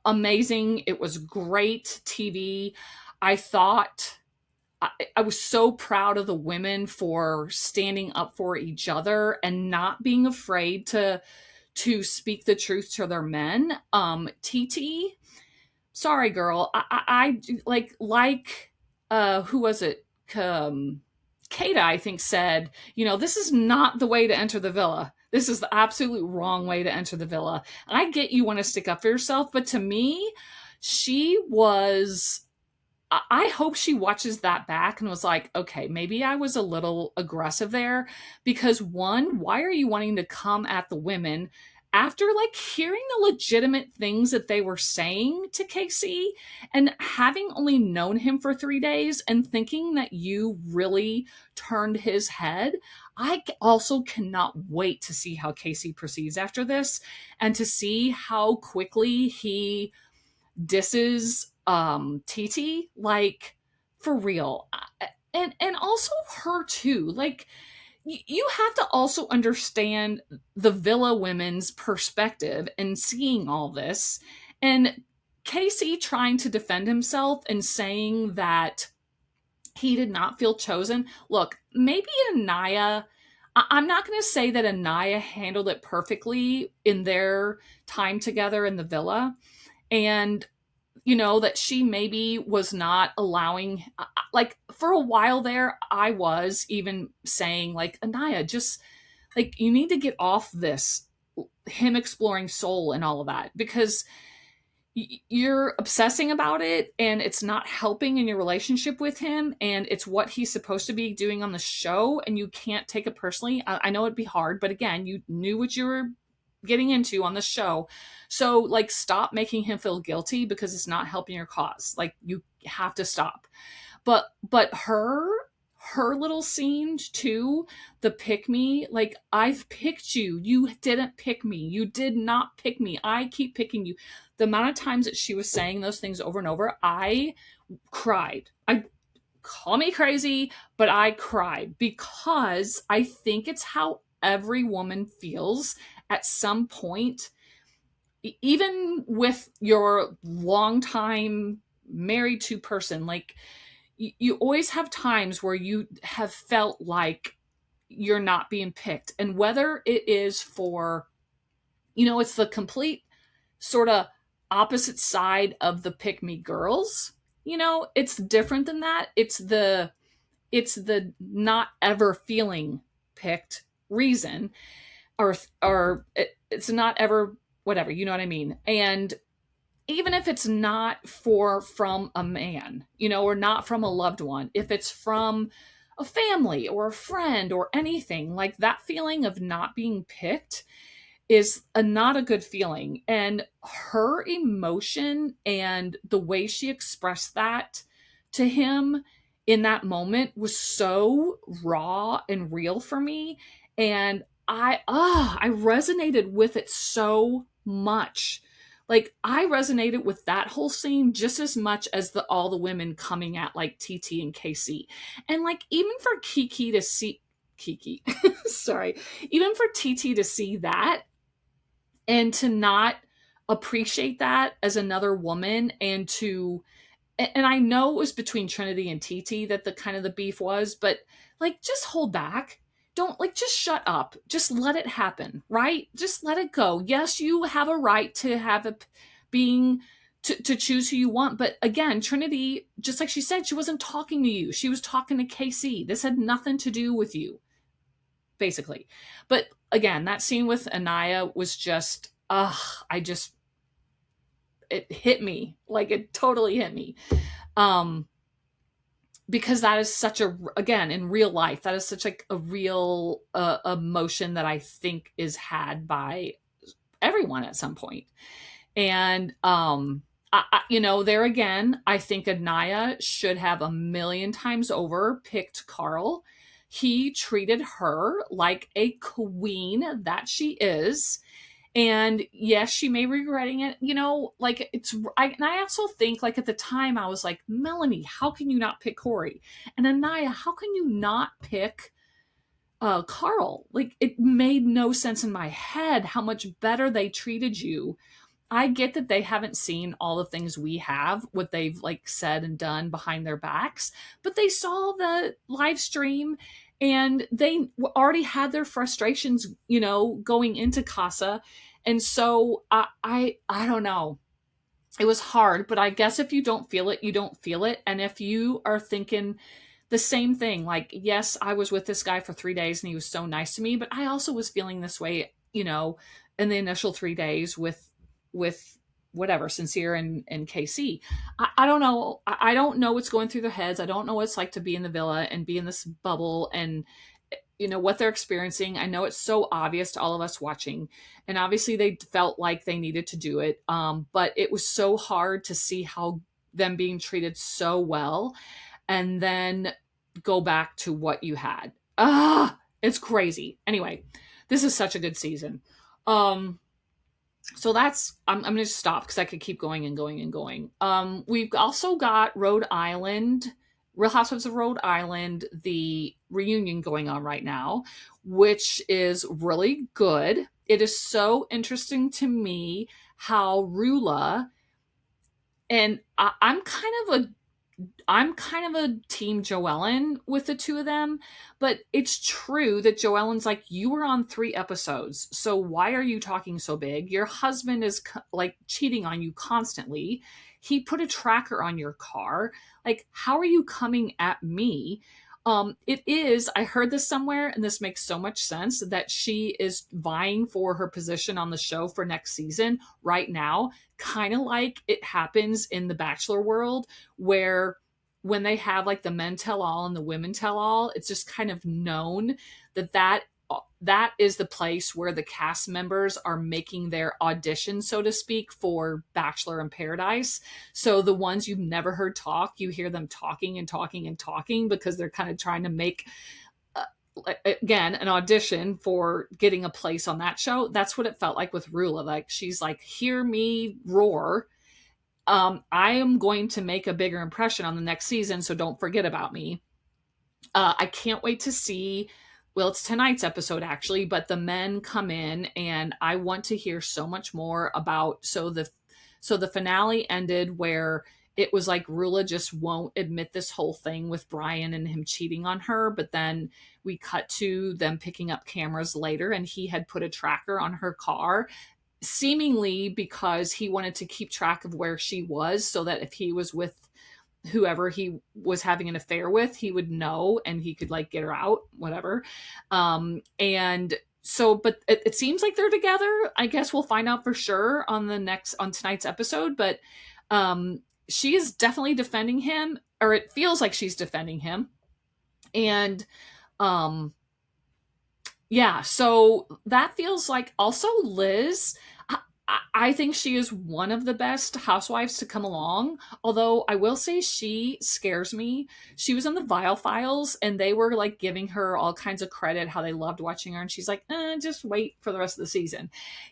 amazing. It was great TV. I thought I was so proud of the women for standing up for each other and not being afraid to speak the truth to their men. TT, sorry, girl. I who was it? Kata, I think, said, this is not the way to enter the villa. This is the absolute wrong way to enter the villa. I get you want to stick up for yourself, but to me, I hope she watches that back and was like, okay, maybe I was a little aggressive there, because one, why are you wanting to come at the women after like hearing the legitimate things that they were saying to Casey and having only known him for 3 days and thinking that you really turned his head? I also cannot wait to see how Casey proceeds after this and to see how quickly he disses TT, like, for real. And also her too. Like, you have to also understand the villa women's perspective and seeing all this, and Casey trying to defend himself and saying that he did not feel chosen. Look, maybe Anaya, I'm not going to say that Anaya handled it perfectly in their time together in the villa, and that she maybe was not allowing, like, for a while there, I was even saying, like, Anaya, just, like, you need to get off this, him exploring soul and all of that, because you're obsessing about it and it's not helping in your relationship with him, and it's what he's supposed to be doing on the show, and you can't take it personally. I know it'd be hard, but again, you knew what you were getting into on the show. So, like, stop making him feel guilty, because it's not helping your cause. Like, you have to stop. But her little scene too, the pick me, like, I've picked you. You didn't pick me. You did not pick me. I keep picking you. The amount of times that she was saying those things over and over, I cried. Call me crazy, but I cried, because I think it's how every woman feels at some point, even with your longtime married to person. Like, you always have times where you have felt like you're not being picked, and whether it is for, it's the complete sort of opposite side of the pick me girls, it's different than that. It's the not ever feeling picked reason, or it's not ever whatever, you know what I mean? And even if it's not from a man, or not from a loved one, if it's from a family or a friend or anything, like, that feeling of not being picked is not a good feeling. And her emotion and the way she expressed that to him in that moment was so raw and real for me. And I resonated with it so much. Like, I resonated with that whole scene just as much as all the women coming at, like, TT and KC. And, like, even for Kiki to see sorry, even for TT to see that and to not appreciate that as another woman, and I know it was between Trinity and TT that the kind of the beef was, but, like, just hold back. Don't, like, just shut up. Just let it happen, right? Just let it go. Yes, you have a right to have to choose who you want. But again, Trinity, just like she said, she wasn't talking to you. She was talking to KC. This had nothing to do with you. basically. But again, that scene with Anaya was just, it hit me. Like, it totally hit me. Because that is such again, in real life, that is such like a real emotion that I think is had by everyone at some point. And, there again, I think Anaya should have a million times over picked Carl. He treated her like a queen that she is. And yes, she may be regretting it, like and I also think, like, at the time I was like, Melanie, how can you not pick Corey? And Anaya, how can you not pick Carl? Like, it made no sense in my head how much better they treated you. I get that they haven't seen all the things we have, what they've like said and done behind their backs, but they saw the live stream and they already had their frustrations, going into Casa. And so I don't know. It was hard, but I guess if you don't feel it, you don't feel it. And if you are thinking the same thing, like, yes, I was with this guy for 3 days and he was so nice to me, but I also was feeling this way, in the initial 3 days with whatever, Sincere and KC. I don't know. I don't know what's going through their heads. I don't know what it's like to be in the villa and be in this bubble and what they're experiencing. I know it's so obvious to all of us watching, and obviously they felt like they needed to do it. But it was so hard to see how them being treated so well and then go back to what you had. It's crazy. Anyway, this is such a good season. So that's, I'm going to stop because I could keep going and going and going. We've also got Rhode Island, Real Housewives of Rhode Island, the reunion going on right now, which is really good. It is so interesting to me how Rula, and I'm kind of a team Joellen with the two of them, but it's true that Joellen's like, you were on 3 episodes, so why are you talking so big? Your husband is like cheating on you constantly. He put a tracker on your car. Like, how are you coming at me? It is, I heard this somewhere, and this makes so much sense, that she is vying for her position on the show for next season right now, kind of like it happens in the Bachelor world, where when they have like the men tell all and the women tell all, it's just kind of known that is the place where the cast members are making their audition, so to speak, for Bachelor in Paradise. So the ones you've never heard talk, you hear them talking and talking and talking because they're kind of trying to make, again, an audition for getting a place on that show. That's what it felt like with Rula. Like, she's like, hear me roar. I am going to make a bigger impression on the next season, so don't forget about me. I can't wait to see, well, it's tonight's episode actually, but the men come in and I want to hear so much more about, so the finale ended where it was like Rula just won't admit this whole thing with Brian and him cheating on her, but then we cut to them picking up cameras later and he had put a tracker on her car, seemingly because he wanted to keep track of where she was, so that if he was with whoever he was having an affair with, he would know and he could like get her out, whatever. And so, but it seems like they're together. I guess we'll find out for sure on tonight's episode, but she is definitely defending him, or it feels like she's defending him. And yeah, so that feels like, also Liz, I think she is one of the best housewives to come along. Although I will say she scares me. She was on the Vile Files and they were like giving her all kinds of credit, how they loved watching her. And she's like, just wait for the rest of the season.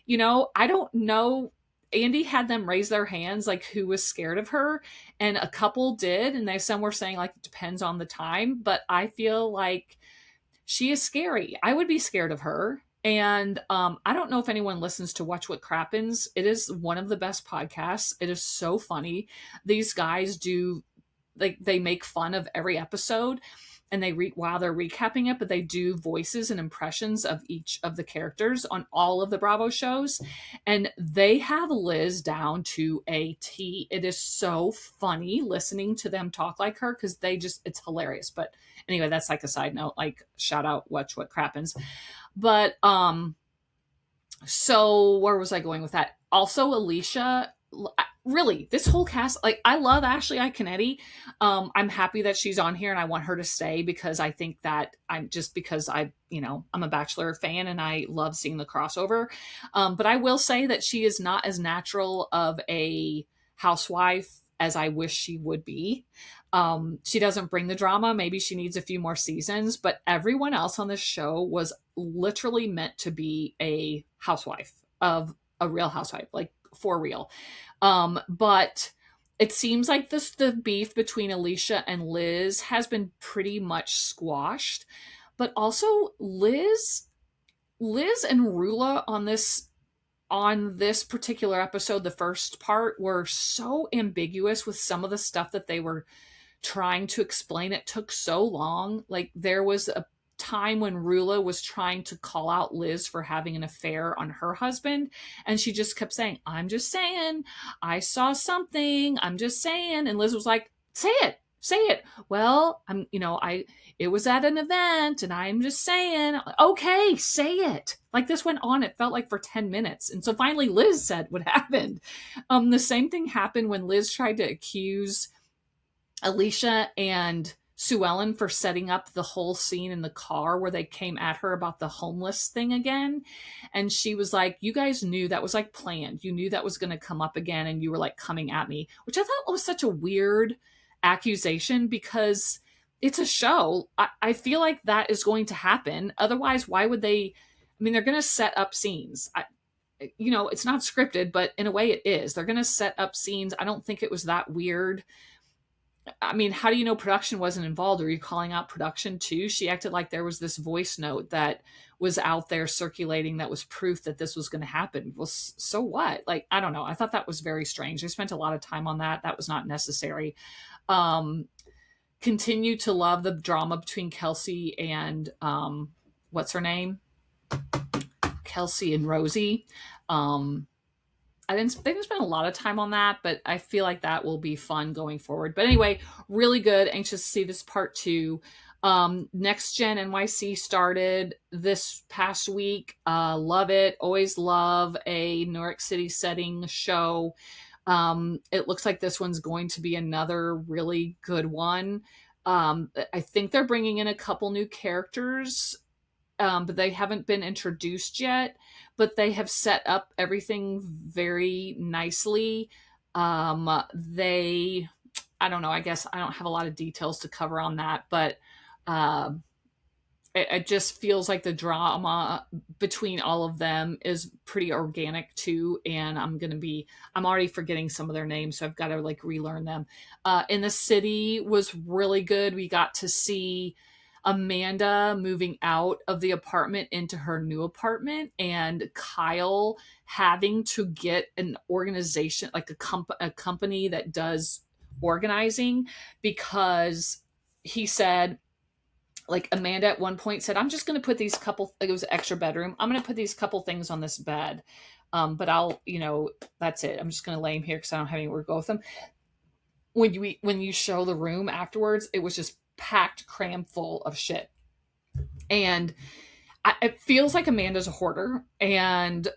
I don't know. Andy had them raise their hands, like who was scared of her. And a couple did. And some were saying like, it depends on the time. But I feel like she is scary. I would be scared of her. And I don't know if anyone listens to Watch What Crappens. It is one of the best podcasts. It is so funny. These guys do, like, they make fun of every episode. and while they're recapping it, but they do voices and impressions of each of the characters on all of the Bravo shows, and they have Liz down to a T. It is so funny listening to them talk like her, because it's hilarious. But anyway, that's like a side note, like shout out Watch What Crappens. But so where was I going with that? Also, Alicia, really, this whole cast, like, I love Ashley Iaconetti. I'm happy that she's on here, and I want her to stay, because I think that because I'm a Bachelor fan and I love seeing the crossover. But I will say that she is not as natural of a housewife as I wish she would be. She doesn't bring the drama. Maybe she needs a few more seasons, but everyone else on this show was literally meant to be a housewife of a real housewife, like for real. But it seems like the beef between Alicia and Liz has been pretty much squashed. But also Liz and Rula on this particular episode, the first part, were so ambiguous with some of the stuff that they were trying to explain. It took so long. Like, there was a time when Rula was trying to call out Liz for having an affair on her husband, and she just kept saying, "I'm just saying, I saw something, I'm just saying." And Liz was like, say it. Well, it was at an event, and I'm just saying. Okay, say it. Like, this went on, it felt like, for 10 minutes. And so finally Liz said what happened. The same thing happened when Liz tried to accuse Alicia and Sue Ellen for setting up the whole scene in the car where they came at her about the homeless thing again. And she was like, you guys knew that was like planned. You knew that was going to come up again, and you were like coming at me, which I thought was such a weird accusation, because it's a show. I feel like that is going to happen. Otherwise, why would they? I mean, they're going to set up scenes. It's not scripted, but in a way it is. They're going to set up scenes. I don't think it was that weird. I mean, how do you know production wasn't involved? Are you calling out production too? She acted like there was this voice note that was out there circulating that was proof that this was going to happen. Well, so what? Like, I don't know. I thought that was very strange. I spent a lot of time on that. That was not necessary. Continue to love the drama between Kelsey and what's her name? Kelsey and Rosie. They didn't spend a lot of time on that, but I feel like that will be fun going forward. But anyway, really good. Anxious to see this part 2. Next Gen NYC started this past week. Love it. Always love a New York City setting show. It looks like this one's going to be another really good one. I think they're bringing in a couple new characters, but they haven't been introduced yet. But they have set up everything very nicely. I don't know. I guess I don't have a lot of details to cover on that, but it just feels like the drama between all of them is pretty organic too. And I'm already forgetting some of their names, so I've got to like relearn them. In the City was really good. We got to see Amanda moving out of the apartment into her new apartment, and Kyle having to get an organization, like a company that does organizing, because he said, like, Amanda at one point said, I'm just going to put these couple, it was an extra bedroom, I'm going to put these couple things on this bed. But I'll, that's it. I'm just going to lay him here because I don't have anywhere to go with them. When you show the room afterwards, it was just packed, cram full of shit. And it feels like Amanda's a hoarder. And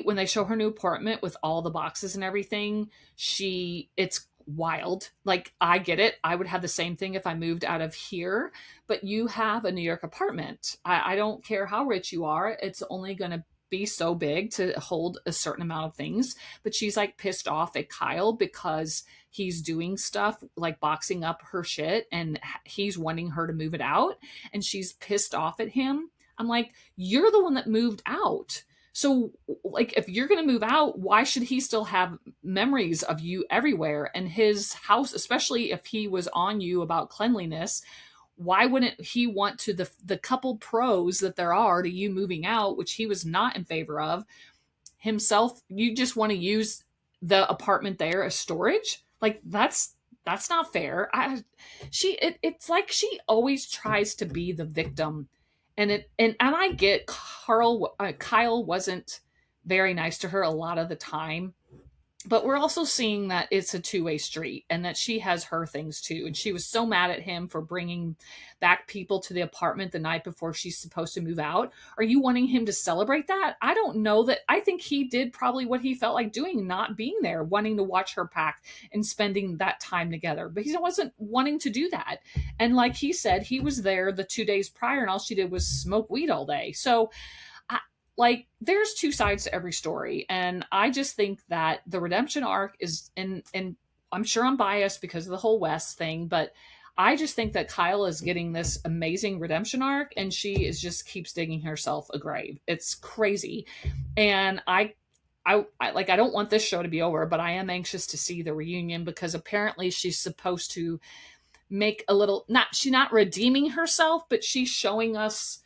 when they show her new apartment with all the boxes and everything, it's wild. Like, I get it. I would have the same thing if I moved out of here, but you have a New York apartment. I don't care how rich you are. It's only going to be so big to hold a certain amount of things. But she's like pissed off at Kyle because he's doing stuff like boxing up her shit, and he's wanting her to move it out, and she's pissed off at him. I'm like, you're the one that moved out. So, like, if you're going to move out, why should he still have memories of you everywhere? And his house, especially if he was on you about cleanliness, why wouldn't he want to the couple pros that there are to you moving out, which he was not in favor of himself? You just want to use the apartment there as storage? Like, that's that's not fair. It's like she always tries to be the victim, and I get Kyle wasn't very nice to her a lot of the time, but we're also seeing that it's a two-way street and that she has her things too. And she was so mad at him for bringing back people to the apartment the night before she's supposed to move out. Are you wanting him to celebrate that? I don't know. That I think he did probably what he felt like doing, not being there, wanting to watch her pack and spending that time together, but he wasn't wanting to do that. And like he said, he was there the 2 days prior and all she did was smoke weed all day. So like, there's two sides to every story, and I just think that the redemption arc is, and I'm sure I'm biased because of the whole West thing, but I just think that Kyle is getting this amazing redemption arc, and she is just keeps digging herself a grave. It's crazy, and I don't want this show to be over, but I am anxious to see the reunion because apparently she's supposed to make a little, not she's not redeeming herself, but she's showing us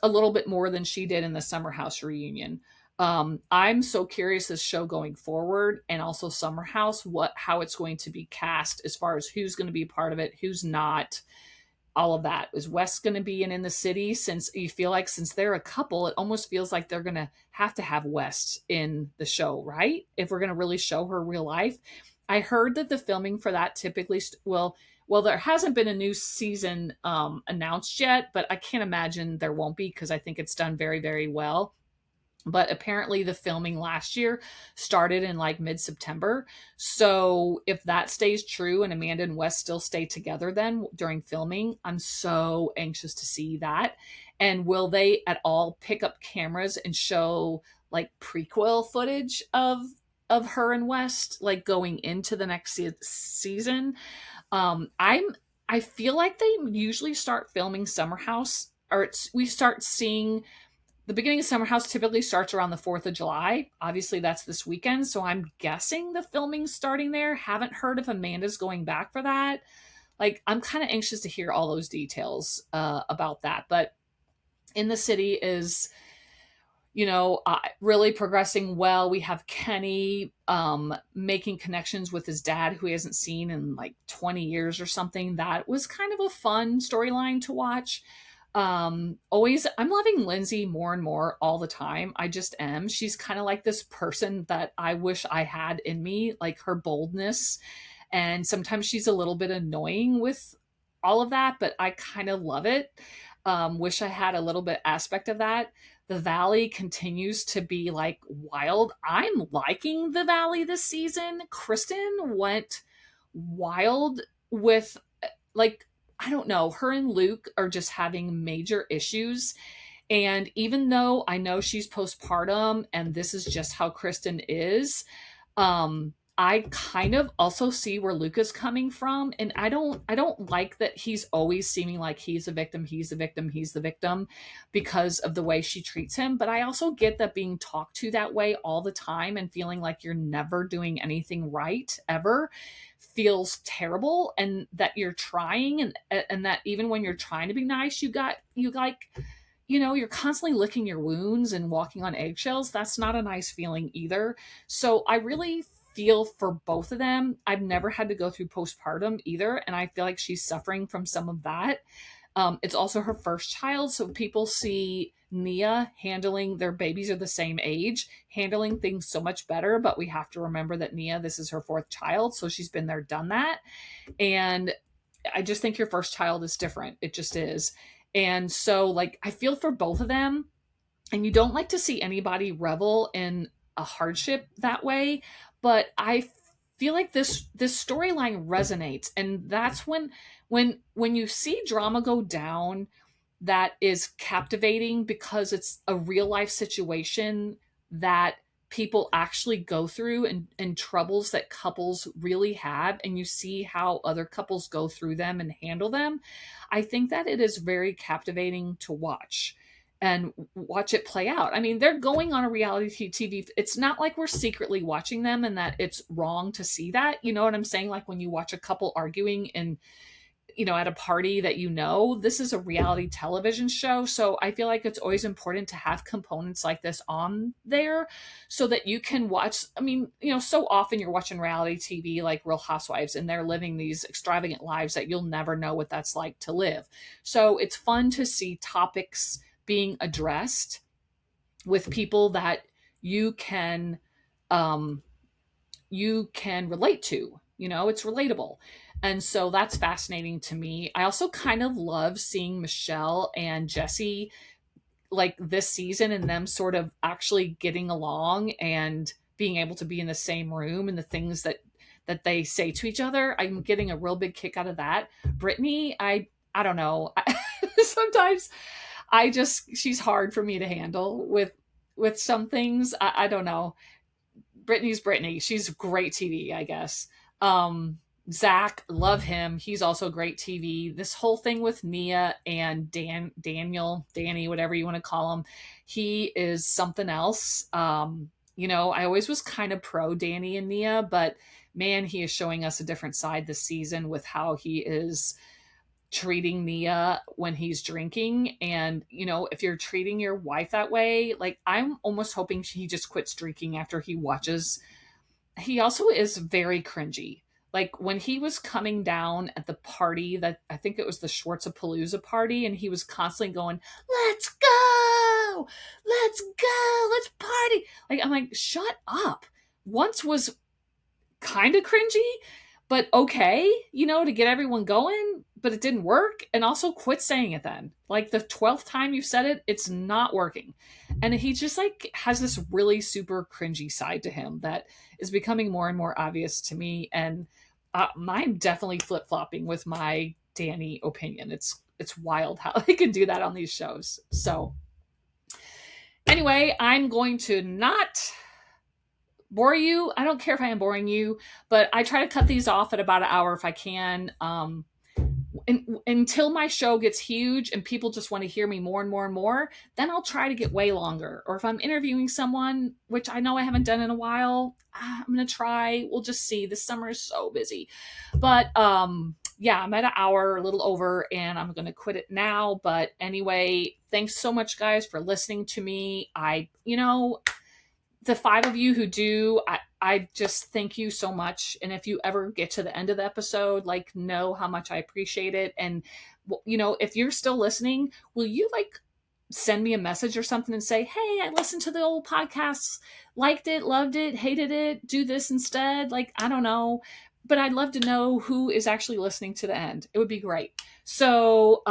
a little bit more than she did in the Summer House reunion. I'm so curious this show going forward, and also Summer House, how it's going to be cast as far as who's going to be part of it, who's not, all of that. Is Wes going to be in the city? Since you feel like since they're a couple, it almost feels like they're going to have Wes in the show, right? If we're going to really show her real life. I heard that the filming for that typically well, there hasn't been a new season announced yet, but I can't imagine there won't be because I think it's done very, very well. But apparently the filming last year started in like mid-September. So if that stays true and Amanda and Wes still stay together then during filming, I'm so anxious to see that. And will they at all pick up cameras and show like prequel footage of her and West, like going into the next season? I feel like they usually start filming Summer House, or we start seeing the beginning of Summer House typically starts around the 4th of July. Obviously, that's this weekend, so I'm guessing the filming's starting there. Haven't heard if Amanda's going back for that. Like, I'm kind of anxious to hear all those details about that. But In the City is, really progressing well. We have Kenny making connections with his dad, who he hasn't seen in like 20 years or something. That was kind of a fun storyline to watch. Always, I'm loving Lindsay more and more all the time. I just am. She's kind of like this person that I wish I had in me, like her boldness. And sometimes she's a little bit annoying with all of that, but I kind of love it. Wish I had a little bit aspect of that. The Valley continues to be like wild. I'm liking the Valley this season. Kristen went wild with, like, I don't know, her and Luke are just having major issues. And even though I know she's postpartum and this is just how Kristen is, I kind of also see where Luke is coming from. And I don't like that he's always seeming like he's a victim, he's the victim, he's the victim because of the way she treats him. But I also get that being talked to that way all the time and feeling like you're never doing anything right ever feels terrible, and that you're trying, and that even when you're trying to be nice, you're constantly licking your wounds and walking on eggshells. That's not a nice feeling either. So I really feel for both of them. I've never had to go through postpartum either, and I feel like she's suffering from some of that. It's also her first child, so people see Nia handling, their babies are the same age, handling things so much better, but we have to remember that Nia, this is her 4th child, so she's been there, done that. And I just think your first child is different. It just is. And so, like, I feel for both of them, and you don't like to see anybody revel in a hardship that way, but I feel like this storyline resonates, and that's when you see drama go down that is captivating because it's a real life situation that people actually go through, and troubles that couples really have, and you see how other couples go through them and handle them. I think that it is very captivating to watch and watch it play out. I mean, they're going on a reality TV. It's not like we're secretly watching them and that it's wrong to see that. You know what I'm saying? Like when you watch a couple arguing and at a party that this is a reality television show. So I feel like it's always important to have components like this on there so that you can watch. I mean, so often you're watching reality TV like Real Housewives, and they're living these extravagant lives that you'll never know what that's like to live. So it's fun to see topics being addressed with people that you can relate to. It's relatable. And so that's fascinating to me. I also kind of love seeing Michelle and Jesse like this season, and them sort of actually getting along and being able to be in the same room, and the things that they say to each other. I'm getting a real big kick out of that. Brittany, I don't know. Sometimes she's hard for me to handle with some things. I don't know. Brittany's Brittany. She's great TV, I guess. Zach, love him. He's also great TV. This whole thing with Nia and Danny, whatever you want to call him, he is something else. I always was kind of pro Danny and Nia, but man, he is showing us a different side this season with how he is treating Nia when he's drinking. And, if you're treating your wife that way, like, I'm almost hoping he just quits drinking after he watches. He also is very cringy. Like, when he was coming down at the party, that I think it was the Schwartzapalooza party, and he was constantly going, let's go, let's party. Like, I'm like, shut up. Once was kind of cringy, but okay, to get everyone going, but it didn't work. And also quit saying it then. Like, the 12th time you've said it, it's not working. And he just like has this really super cringy side to him that is becoming more and more obvious to me. And I'm definitely flip-flopping with my Danny opinion. It's wild how they can do that on these shows. So anyway, I'm going to not bore you. I don't care if I am boring you, but I try to cut these off at about an hour if I can. Until my show gets huge and people just want to hear me more and more and more, then I'll try to get way longer. Or if I'm interviewing someone, which I know I haven't done in a while, I'm going to try. We'll just see. This summer is so busy. But yeah, I'm at an hour, a little over, and I'm going to quit it now. But anyway, thanks so much, guys, for listening to me. The 5 of you who do, I just thank you so much. And if you ever get to the end of the episode, like, know how much I appreciate it. And, if you're still listening, will you like send me a message or something and say, hey, I listened to the old podcasts, liked it, loved it, hated it, do this instead. Like, I don't know, but I'd love to know who is actually listening to the end. It would be great. So,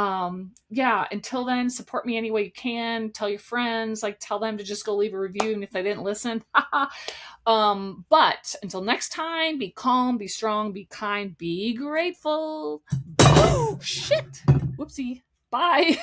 yeah, until then, support me any way you can. Tell your friends, like, tell them to just go leave a review. And if they didn't listen, but until next time, be calm, be strong, be kind, be grateful. Oh, shit. Whoopsie. Bye.